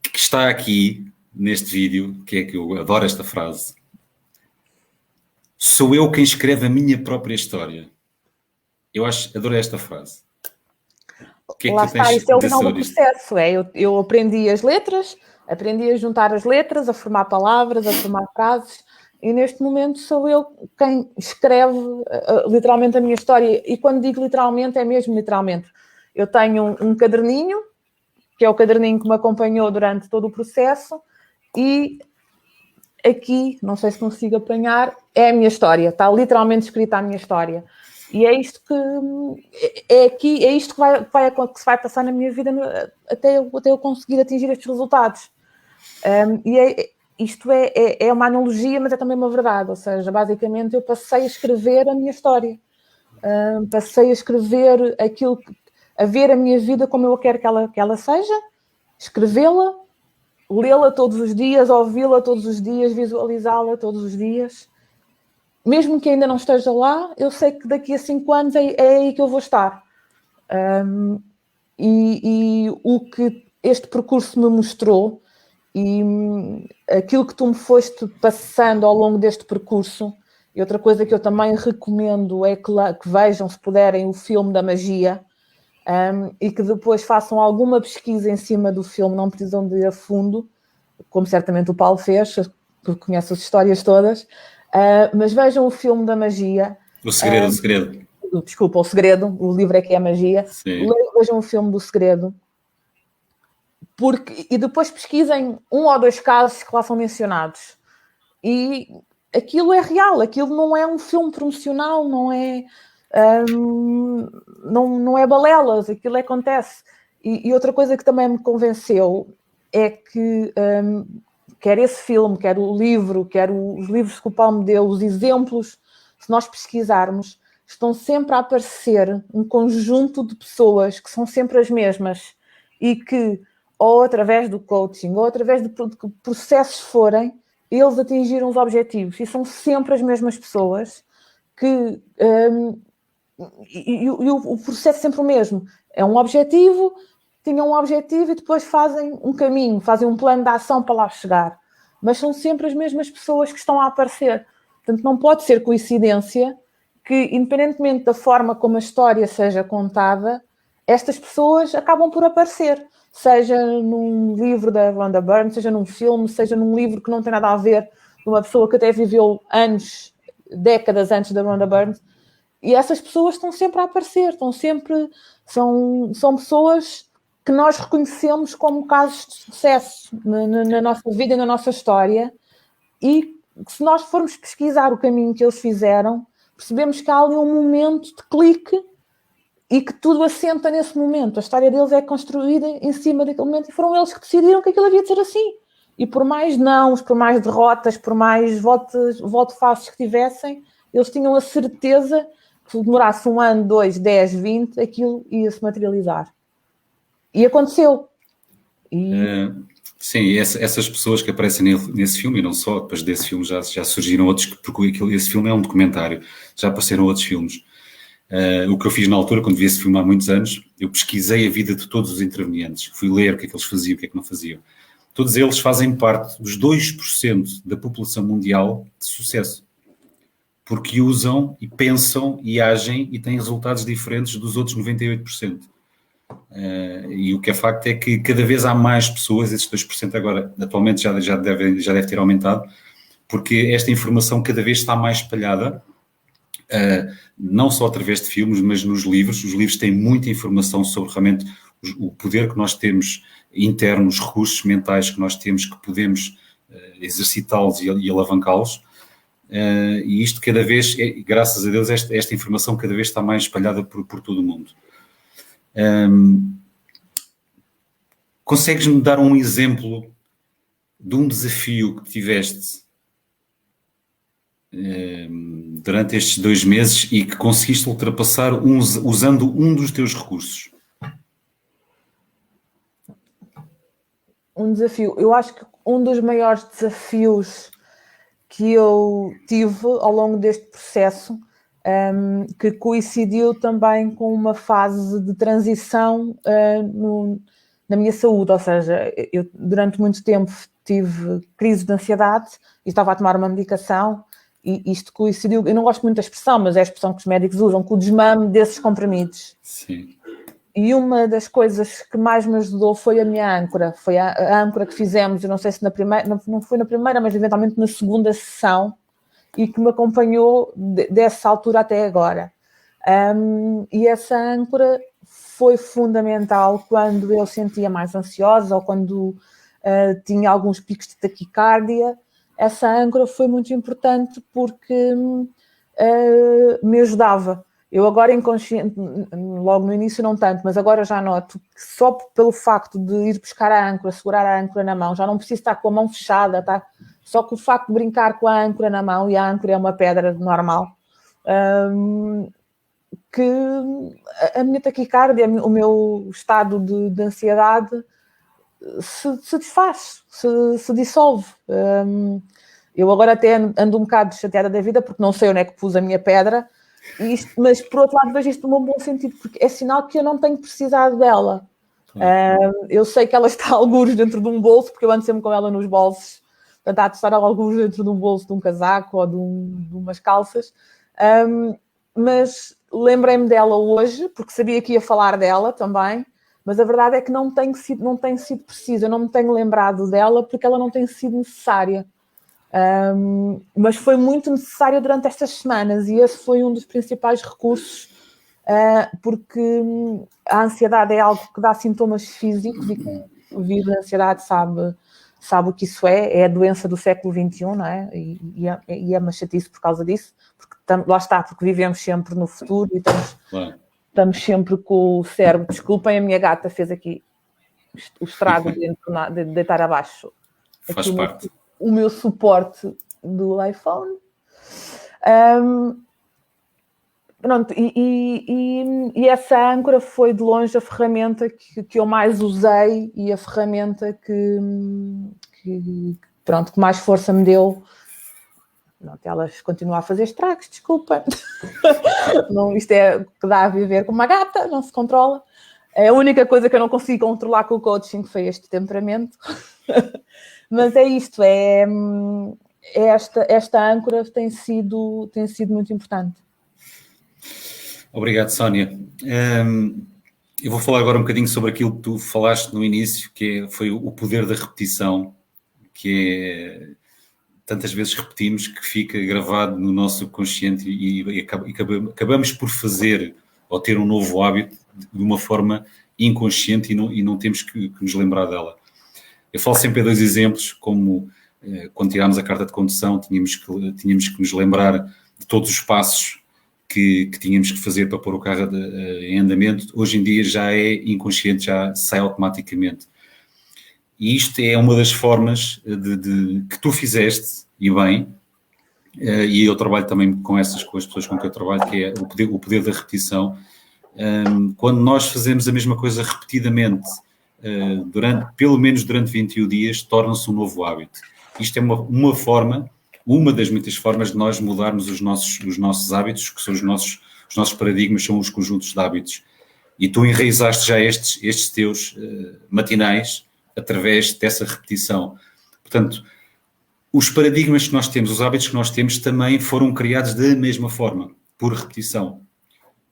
que está aqui neste vídeo, que é que eu adoro esta frase, sou eu quem escreve a minha própria história. Adorei esta frase. O que é que lá está, isto é o final do processo. Eu aprendi as letras, aprendi a juntar as letras, a formar palavras, a formar frases, e neste momento sou eu quem escreve literalmente a minha história. E quando digo literalmente, é mesmo literalmente. Eu tenho um caderninho, que é o caderninho que me acompanhou durante todo o processo, e aqui, não sei se consigo apanhar, é a minha história, está literalmente escrita a minha história. E é isto que se vai passar na minha vida até eu conseguir atingir estes resultados. isto é uma analogia, mas é também uma verdade, ou seja, basicamente eu passei a escrever a minha história, passei a escrever a ver a minha vida como eu quero que ela seja, escrevê-la, lê-la todos os dias, ouvi-la todos os dias, visualizá-la todos os dias. Mesmo que ainda não esteja lá, eu sei que daqui a 5 anos é aí que eu vou estar. E o que este percurso me mostrou e aquilo que tu me foste passando ao longo deste percurso, e outra coisa que eu também recomendo é que vejam, se puderem, o filme da magia, e que depois façam alguma pesquisa em cima do filme, não precisam de ir a fundo, como certamente o Paulo fez, porque conhece as histórias todas, mas vejam o filme da magia. O Segredo. Desculpa, O Segredo, o livro é que é a magia. Sim. Vejam o filme do Segredo. E depois pesquisem 1 ou 2 casos que lá são mencionados. E aquilo é real, aquilo não é um filme promocional, não é balelas, aquilo acontece. E outra coisa que também me convenceu é que quer esse filme, quer o livro, quer os livros que o Paulo me deu, os exemplos, se nós pesquisarmos, estão sempre a aparecer um conjunto de pessoas que são sempre as mesmas e que, ou através do coaching, ou através de que processos forem, eles atingiram os objetivos. E são sempre as mesmas pessoas que... E o processo é sempre o mesmo. É um objetivo, tinham um objetivo e depois fazem um caminho, fazem um plano de ação para lá chegar. Mas são sempre as mesmas pessoas que estão a aparecer. Portanto, não pode ser coincidência que, independentemente da forma como a história seja contada, estas pessoas acabam por aparecer. Seja num livro da Rhonda Byrne, seja num filme, seja num livro que não tem nada a ver, de uma pessoa que até viveu anos, décadas antes da Rhonda Byrne. E essas pessoas estão sempre a aparecer, são pessoas que nós reconhecemos como casos de sucesso na nossa vida e na nossa história, e se nós formos pesquisar o caminho que eles fizeram, percebemos que há ali um momento de clique e que tudo assenta nesse momento. A história deles é construída em cima daquele momento e foram eles que decidiram que aquilo havia de ser assim. E por mais nãos, por mais derrotas, por mais volte-faces que tivessem, eles tinham a certeza que se demorasse 1 ano, 2, 10, 20, aquilo ia se materializar. E aconteceu. Sim, essas pessoas que aparecem nesse filme, e não só, depois desse filme já surgiram outros, porque esse filme é um documentário, já apareceram outros filmes. O que eu fiz na altura, quando vi esse filme há muitos anos, eu pesquisei a vida de todos os intervenientes, fui ler o que é que eles faziam, o que é que não faziam. Todos eles fazem parte dos 2% da população mundial de sucesso, porque usam e pensam e agem e têm resultados diferentes dos outros 98%. E o que é facto é que cada vez há mais pessoas, esses 2% agora, atualmente já deve ter aumentado, porque esta informação cada vez está mais espalhada, não só através de filmes, mas nos livros. Os livros têm muita informação sobre realmente o poder que nós temos interno, os recursos mentais que nós temos, que podemos exercitá-los e alavancá-los. E isto cada vez, graças a Deus, esta informação cada vez está mais espalhada por todo o mundo. Consegues-me dar um exemplo de um desafio que tiveste durante estes 2 meses e que conseguiste ultrapassar usando um dos teus recursos? Um desafio. Eu acho que um dos maiores desafios que eu tive ao longo deste processo, que coincidiu também com uma fase de transição na minha saúde, ou seja, eu durante muito tempo tive crise de ansiedade e estava a tomar uma medicação e isto coincidiu, eu não gosto muito da expressão, mas é a expressão que os médicos usam, com o desmame desses comprimidos. Sim. E uma das coisas que mais me ajudou foi a minha âncora, foi a âncora que fizemos, eu não sei se na primeira, não foi na primeira, mas eventualmente na segunda sessão, e que me acompanhou dessa altura até agora. E essa âncora foi fundamental quando eu sentia mais ansiosa ou quando tinha alguns picos de taquicardia. Essa âncora foi muito importante porque me ajudava. Eu agora inconsciente, logo no início não tanto, mas agora já noto que só pelo facto de ir buscar a âncora, segurar a âncora na mão, já não preciso estar com a mão fechada, tá? Só que o facto de brincar com a âncora na mão, e a âncora é uma pedra normal, que a minha taquicardia, o meu estado de ansiedade se desfaz, se dissolve. Eu agora até ando um bocado chateada da vida porque não sei onde é que pus a minha pedra, mas por outro lado vejo isto num bom sentido, porque é sinal que eu não tenho precisado dela. Eu sei que ela está a algures dentro de um bolso, porque eu ando sempre com ela nos bolsos, portanto há de estar a algures dentro de um bolso de um casaco ou de umas calças, mas lembrei-me dela hoje, porque sabia que ia falar dela também, mas a verdade é que não tem sido preciso, eu não me tenho lembrado dela porque ela não tem sido necessária. Mas foi muito necessária durante estas semanas e esse foi um dos principais recursos, porque a ansiedade é algo que dá sintomas físicos e quem vive a ansiedade sabe o que isso é a doença do século XXI, não é? E é uma chatice por causa disso, porque lá está, porque vivemos sempre no futuro e estamos sempre com o cérebro. Desculpem, a minha gata fez aqui o estrago de deitar abaixo. Faz parte. O meu suporte do iPhone. Pronto, e essa âncora foi de longe a ferramenta que eu mais usei e a ferramenta que mais força me deu. Pronto, elas continuam a fazer estragos, desculpa. Não, isto é o que dá a viver com uma gata, não se controla. A única coisa que eu não consigo controlar com o coaching foi este temperamento. Mas é isto, esta âncora tem sido muito importante. Obrigado, Sónia. Eu vou falar agora um bocadinho sobre aquilo que tu falaste no início, foi o poder da repetição, que tantas vezes repetimos que fica gravado no nosso subconsciente e acabamos por fazer ou ter um novo hábito de uma forma inconsciente e não temos que nos lembrar dela. Eu falo sempre a 2 exemplos, como quando tirámos a carta de condução, tínhamos que nos lembrar de todos os passos que tínhamos que fazer para pôr o carro em andamento. Hoje em dia já é inconsciente, já sai automaticamente. E isto é uma das formas que tu fizeste, e bem, e eu trabalho também com as pessoas com que eu trabalho, que é o poder da repetição. Quando nós fazemos a mesma coisa repetidamente, pelo menos durante 21 dias, torna-se um novo hábito. Isto é uma das muitas formas de nós mudarmos os nossos hábitos, que são os nossos paradigmas, são os conjuntos de hábitos. E tu enraizaste já estes teus matinais através dessa repetição. Portanto, os paradigmas que nós temos, os hábitos que nós temos, também foram criados da mesma forma, por repetição.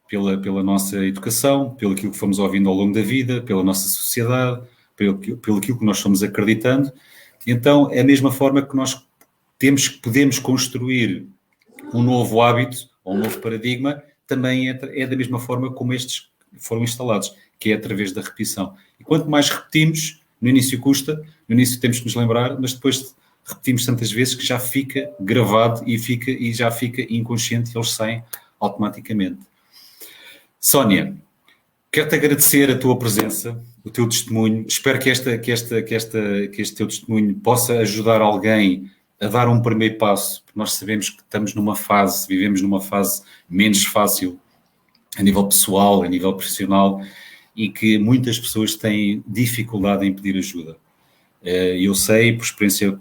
Pela nossa educação, pelo aquilo que fomos ouvindo ao longo da vida, pela nossa sociedade, pelo aquilo que nós estamos acreditando. Então, é a mesma forma que nós podemos construir um novo hábito ou um novo paradigma, também é da mesma forma como estes foram instalados, que é através da repetição. E quanto mais repetimos, no início custa, no início temos que nos lembrar, mas depois repetimos tantas vezes que já fica gravado e já fica inconsciente e eles saem automaticamente. Sónia, quero-te agradecer a tua presença, o teu testemunho. Espero que este teu testemunho possa ajudar alguém a dar um primeiro passo, porque nós sabemos que vivemos numa fase menos fácil a nível pessoal, a nível profissional, e que muitas pessoas têm dificuldade em pedir ajuda. Eu sei, por experiência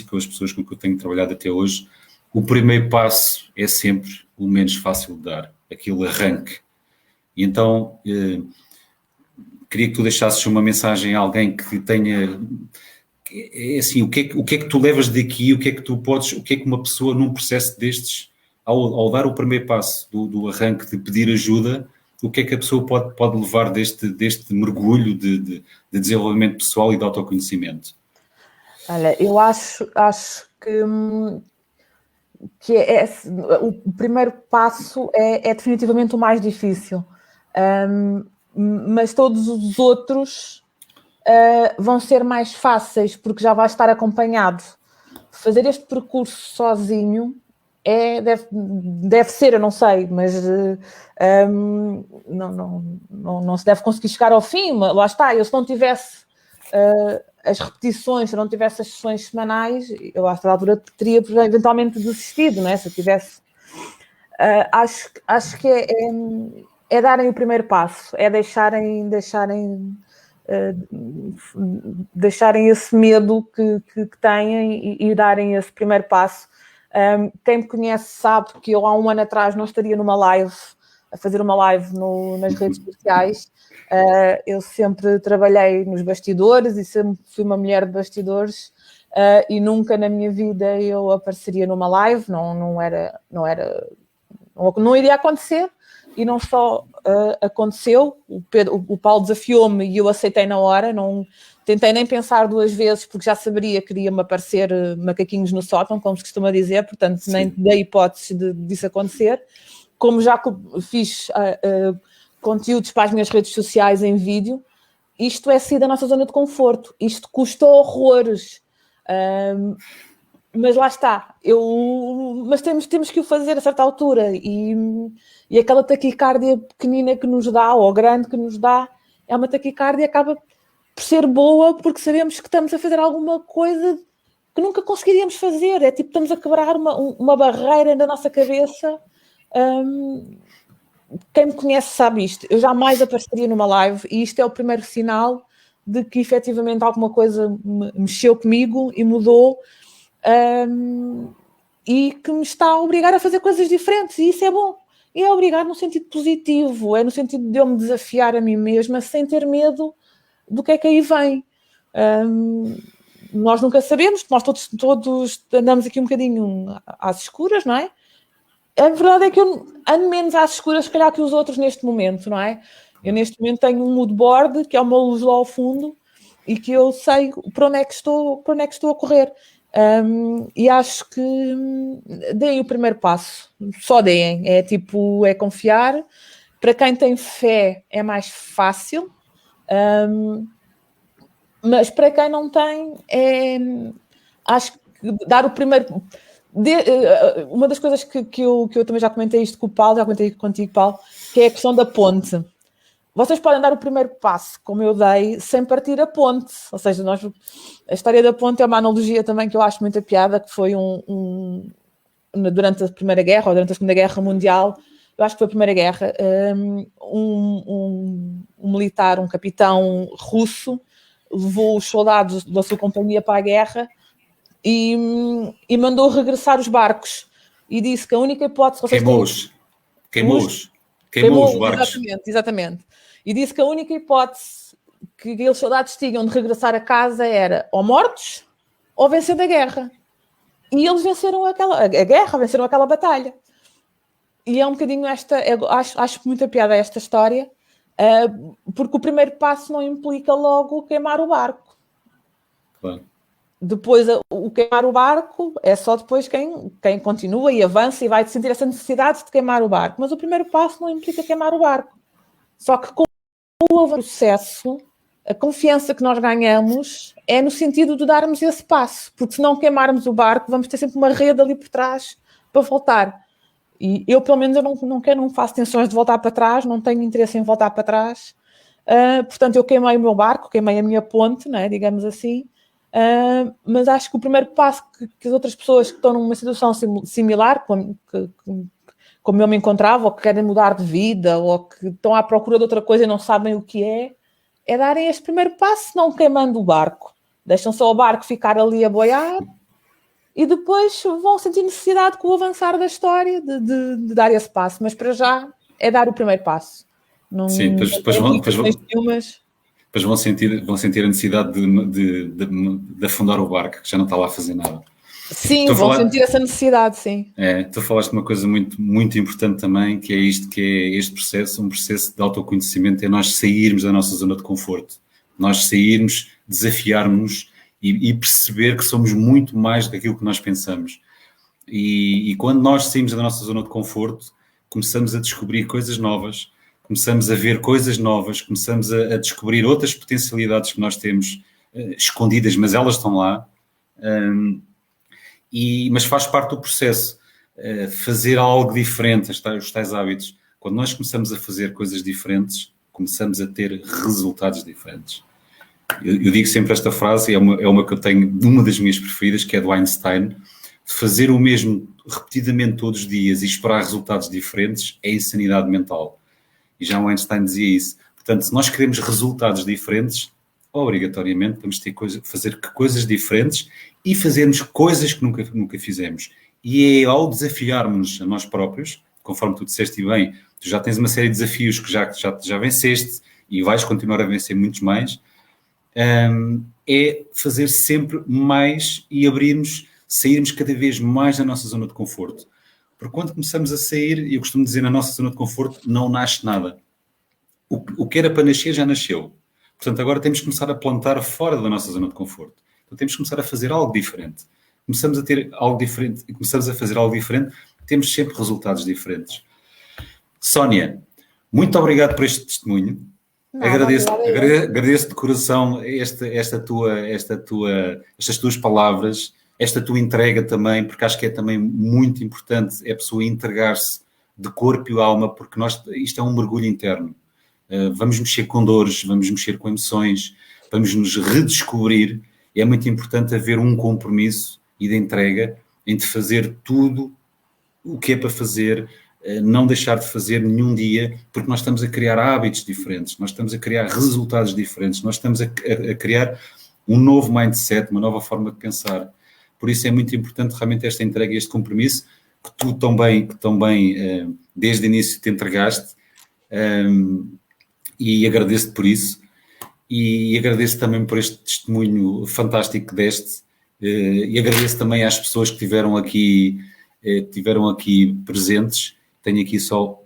com as pessoas com que eu tenho trabalhado até hoje, o primeiro passo é sempre o menos fácil de dar, aquele arranque. E então, queria que tu deixasses uma mensagem a alguém que tenha... É assim, o que é que tu levas daqui, o que é que uma pessoa num processo destes, ao dar o primeiro passo do arranque de pedir ajuda, o que é que a pessoa pode levar deste mergulho de desenvolvimento pessoal e de autoconhecimento? Olha, eu acho que o primeiro passo é definitivamente o mais difícil, mas todos os outros vão ser mais fáceis porque já vai estar acompanhado. Fazer este percurso sozinho deve ser, eu não sei, mas não se deve conseguir chegar ao fim. Lá está, eu se não tivesse as repetições, se eu não tivesse as sessões semanais, eu a esta altura teria eventualmente desistido, não é? Se eu tivesse... acho que é darem o primeiro passo, é deixarem esse medo que têm e darem esse primeiro passo. Quem me conhece sabe que eu há um ano atrás não estaria a fazer uma live nas redes sociais. Eu sempre trabalhei nos bastidores e sempre fui uma mulher de bastidores, e nunca na minha vida eu apareceria numa live, não iria acontecer. E não só aconteceu, o Paulo desafiou-me e eu aceitei na hora, não tentei nem pensar duas vezes, porque já saberia que iria-me aparecer macaquinhos no sótão, como se costuma dizer, portanto nem dei hipótese disso acontecer. Como já fiz conteúdos para as minhas redes sociais em vídeo, isto é sair da nossa zona de conforto, isto custa horrores. Mas lá está, mas temos que o fazer a certa altura, e aquela taquicardia pequenina que nos dá, ou grande que nos dá, é uma taquicardia que acaba por ser boa, porque sabemos que estamos a fazer alguma coisa que nunca conseguiríamos fazer, é tipo, estamos a quebrar uma barreira na nossa cabeça. Quem me conhece sabe isto, eu jamais apareceria numa live, e isto é o primeiro sinal de que efetivamente alguma coisa mexeu comigo e mudou, e que me está a obrigar a fazer coisas diferentes, e isso é bom. E é obrigar no sentido positivo, é no sentido de eu me desafiar a mim mesma sem ter medo do que é que aí vem. Nós nunca sabemos, nós todos andamos aqui um bocadinho às escuras, não é? A verdade é que eu ando menos às escuras, se calhar, que os outros neste momento, não é? Eu neste momento tenho um mood board, que é uma luz lá ao fundo, e que eu sei para onde é que estou a correr. E acho que deem o primeiro passo, só deem, é confiar. Para quem tem fé é mais fácil, mas para quem não tem, acho que dar o primeiro... uma das coisas que eu também já comentei isto com o Paulo, já comentei contigo, Paulo, que é a questão da ponte. Vocês podem dar o primeiro passo, como eu dei, sem partir a ponte. Ou seja, a história da ponte é uma analogia também que eu acho muita piada, que foi durante a Primeira Guerra, ou durante a Segunda Guerra Mundial, eu acho que foi a Primeira Guerra, um militar, um capitão russo, levou os soldados da sua companhia para a guerra e mandou regressar os barcos. E disse que a única hipótese... Queimou os barcos. Exatamente. E disse que a única hipótese que aqueles soldados tinham de regressar a casa era ou mortos ou vencer a guerra. E eles venceram venceram aquela batalha. E é um bocadinho acho muita piada esta história, porque o primeiro passo não implica logo queimar o barco. Claro. Depois, o queimar o barco é só depois quem continua e avança e vai sentir essa necessidade de queimar o barco. Mas o primeiro passo não implica queimar o barco. Só que com o processo, a confiança que nós ganhamos é no sentido de darmos esse passo. Porque se não queimarmos o barco, vamos ter sempre uma rede ali por trás para voltar. E eu, pelo menos, eu não faço tensões de voltar para trás, não tenho interesse em voltar para trás. Portanto, eu queimei o meu barco, queimei a minha ponte, né, digamos assim. Mas acho que o primeiro passo que as outras pessoas que estão numa situação similar, como eu me encontrava, ou que querem mudar de vida, ou que estão à procura de outra coisa e não sabem o que é darem este primeiro passo, não queimando o barco. Deixam só o barco ficar ali a boiar e depois vão sentir necessidade com o avançar da história de dar esse passo. Mas para já é dar o primeiro passo. Sim, depois vão sentir a necessidade de afundar o barco, que já não está lá a fazer nada. Sim, vão sentir essa necessidade, sim. Tu falaste de uma coisa muito, muito importante também, que é isto, que é este processo, um processo de autoconhecimento, é nós sairmos da nossa zona de conforto. Nós sairmos, desafiarmos e perceber que somos muito mais daquilo que nós pensamos. E quando nós saímos da nossa zona de conforto, começamos a descobrir coisas novas, começamos a ver coisas novas, começamos a descobrir outras potencialidades que nós temos escondidas, mas elas estão lá. Mas faz parte do processo. Fazer algo diferente, os tais hábitos. Quando nós começamos a fazer coisas diferentes, começamos a ter resultados diferentes. Eu digo sempre esta frase, é uma que eu tenho, uma das minhas preferidas, que é do Einstein: fazer o mesmo repetidamente todos os dias e esperar resultados diferentes é insanidade mental. E já o Einstein dizia isso. Portanto, se nós queremos resultados diferentes, obrigatoriamente vamos ter fazer coisas diferentes e fazermos coisas que nunca fizemos. E é ao desafiarmos a nós próprios, conforme tu disseste bem, tu já tens uma série de desafios que já venceste e vais continuar a vencer muitos mais, é fazer sempre mais e sairmos cada vez mais da nossa zona de conforto. Porque quando começamos a sair, e eu costumo dizer, na nossa zona de conforto não nasce nada. O que era para nascer já nasceu. Portanto, agora temos que começar a plantar fora da nossa zona de conforto. Então, temos que começar a fazer algo diferente. Começamos a ter algo diferente e começamos a fazer algo diferente, temos sempre resultados diferentes. Sónia, muito obrigado por este testemunho. Agradeço de coração estas tuas palavras, esta tua entrega também, porque acho que é também muito importante a pessoa entregar-se de corpo e alma, porque isto é um mergulho interno. Vamos mexer com dores, vamos mexer com emoções, vamos nos redescobrir. É muito importante haver um compromisso e de entrega em de fazer tudo o que é para fazer, não deixar de fazer nenhum dia, porque nós estamos a criar hábitos diferentes, nós estamos a criar resultados diferentes, nós estamos a criar um novo mindset, uma nova forma de pensar. Por isso é muito importante realmente esta entrega e este compromisso que tu tão bem desde o início te entregaste, e agradeço-te por isso, e agradeço também por este testemunho fantástico que deste, e agradeço também às pessoas que estiveram aqui presentes. Tenho aqui só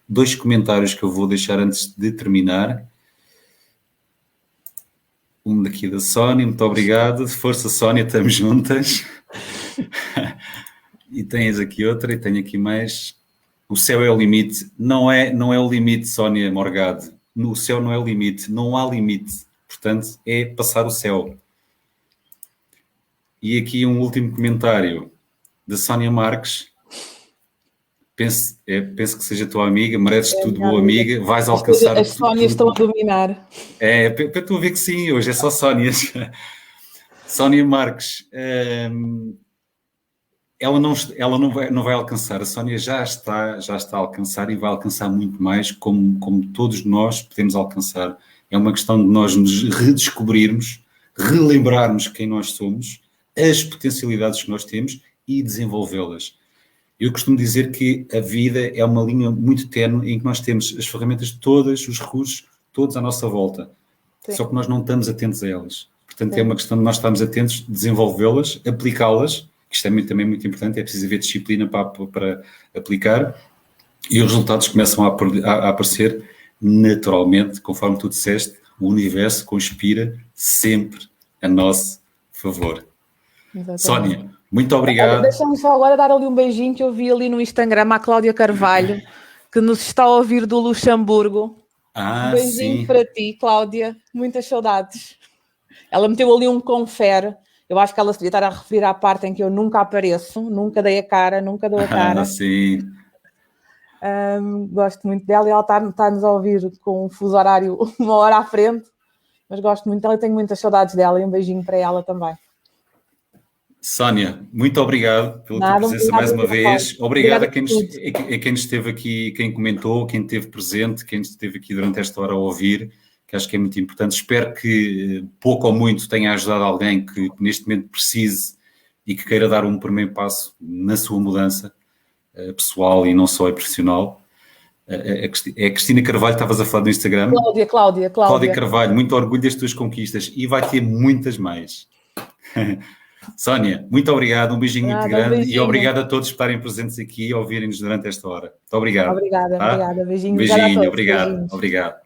dois comentários que eu vou deixar antes de terminar. Um daqui da Sónia, muito obrigado. Força, Sónia, estamos juntas. E tens aqui outra, e tenho aqui mais. O céu é o limite. Não é o limite, Sónia Morgado. O céu não é o limite, não há limite. Portanto, é passar o céu. E aqui um último comentário da Sónia Marques. Penso que seja tua amiga, mereces tudo, boa amiga, vais alcançar... As Sónias estão a dominar. Para tu ver que sim, hoje é só Sónias. Sónia Marques, ela não vai alcançar, a Sónia já está a alcançar e vai alcançar muito mais, como todos nós podemos alcançar. É uma questão de nós nos redescobrirmos, relembrarmos quem nós somos, as potencialidades que nós temos e desenvolvê-las. Eu costumo dizer que a vida é uma linha muito tenue em que nós temos as ferramentas todas, os recursos, todos à nossa volta. Sim. Só que nós não estamos atentos a elas. Portanto, sim, é uma questão de nós estarmos atentos, desenvolvê-las, aplicá-las, que isto é também muito importante, é preciso haver disciplina para aplicar, e os resultados começam a aparecer naturalmente, conforme tu disseste, o universo conspira sempre a nosso favor. Exatamente. Sónia, muito obrigado. Deixa-me só agora dar ali um beijinho que eu vi ali no Instagram à Cláudia Carvalho, que nos está a ouvir do Luxemburgo. Um beijinho, sim, para ti, Cláudia. Muitas saudades. Ela meteu ali um confere. Eu acho que ela se devia estar a referir à parte em que eu nunca apareço, nunca dei a cara, nunca dou a cara. Sim. Gosto muito dela e ela está-nos a ouvir com um fuso horário 1 hora à frente, mas gosto muito dela e tenho muitas saudades dela, e um beijinho para ela também. Sónia, muito obrigado pela tua presença mais uma vez. Obrigado a quem esteve aqui, quem comentou, quem esteve presente, quem esteve aqui durante esta hora a ouvir, que acho que é muito importante. Espero que pouco ou muito tenha ajudado alguém que neste momento precise e que queira dar um primeiro passo na sua mudança pessoal e não só profissional. É a Cristina Carvalho, estavas a falar no Instagram. Cláudia Carvalho, muito orgulho das tuas conquistas e vai ter muitas mais. Sónia, muito obrigado, um beijinho muito grande e obrigado a todos por estarem presentes aqui e ouvirem-nos durante esta hora. Muito obrigado. Obrigada. Beijinho. Obrigado.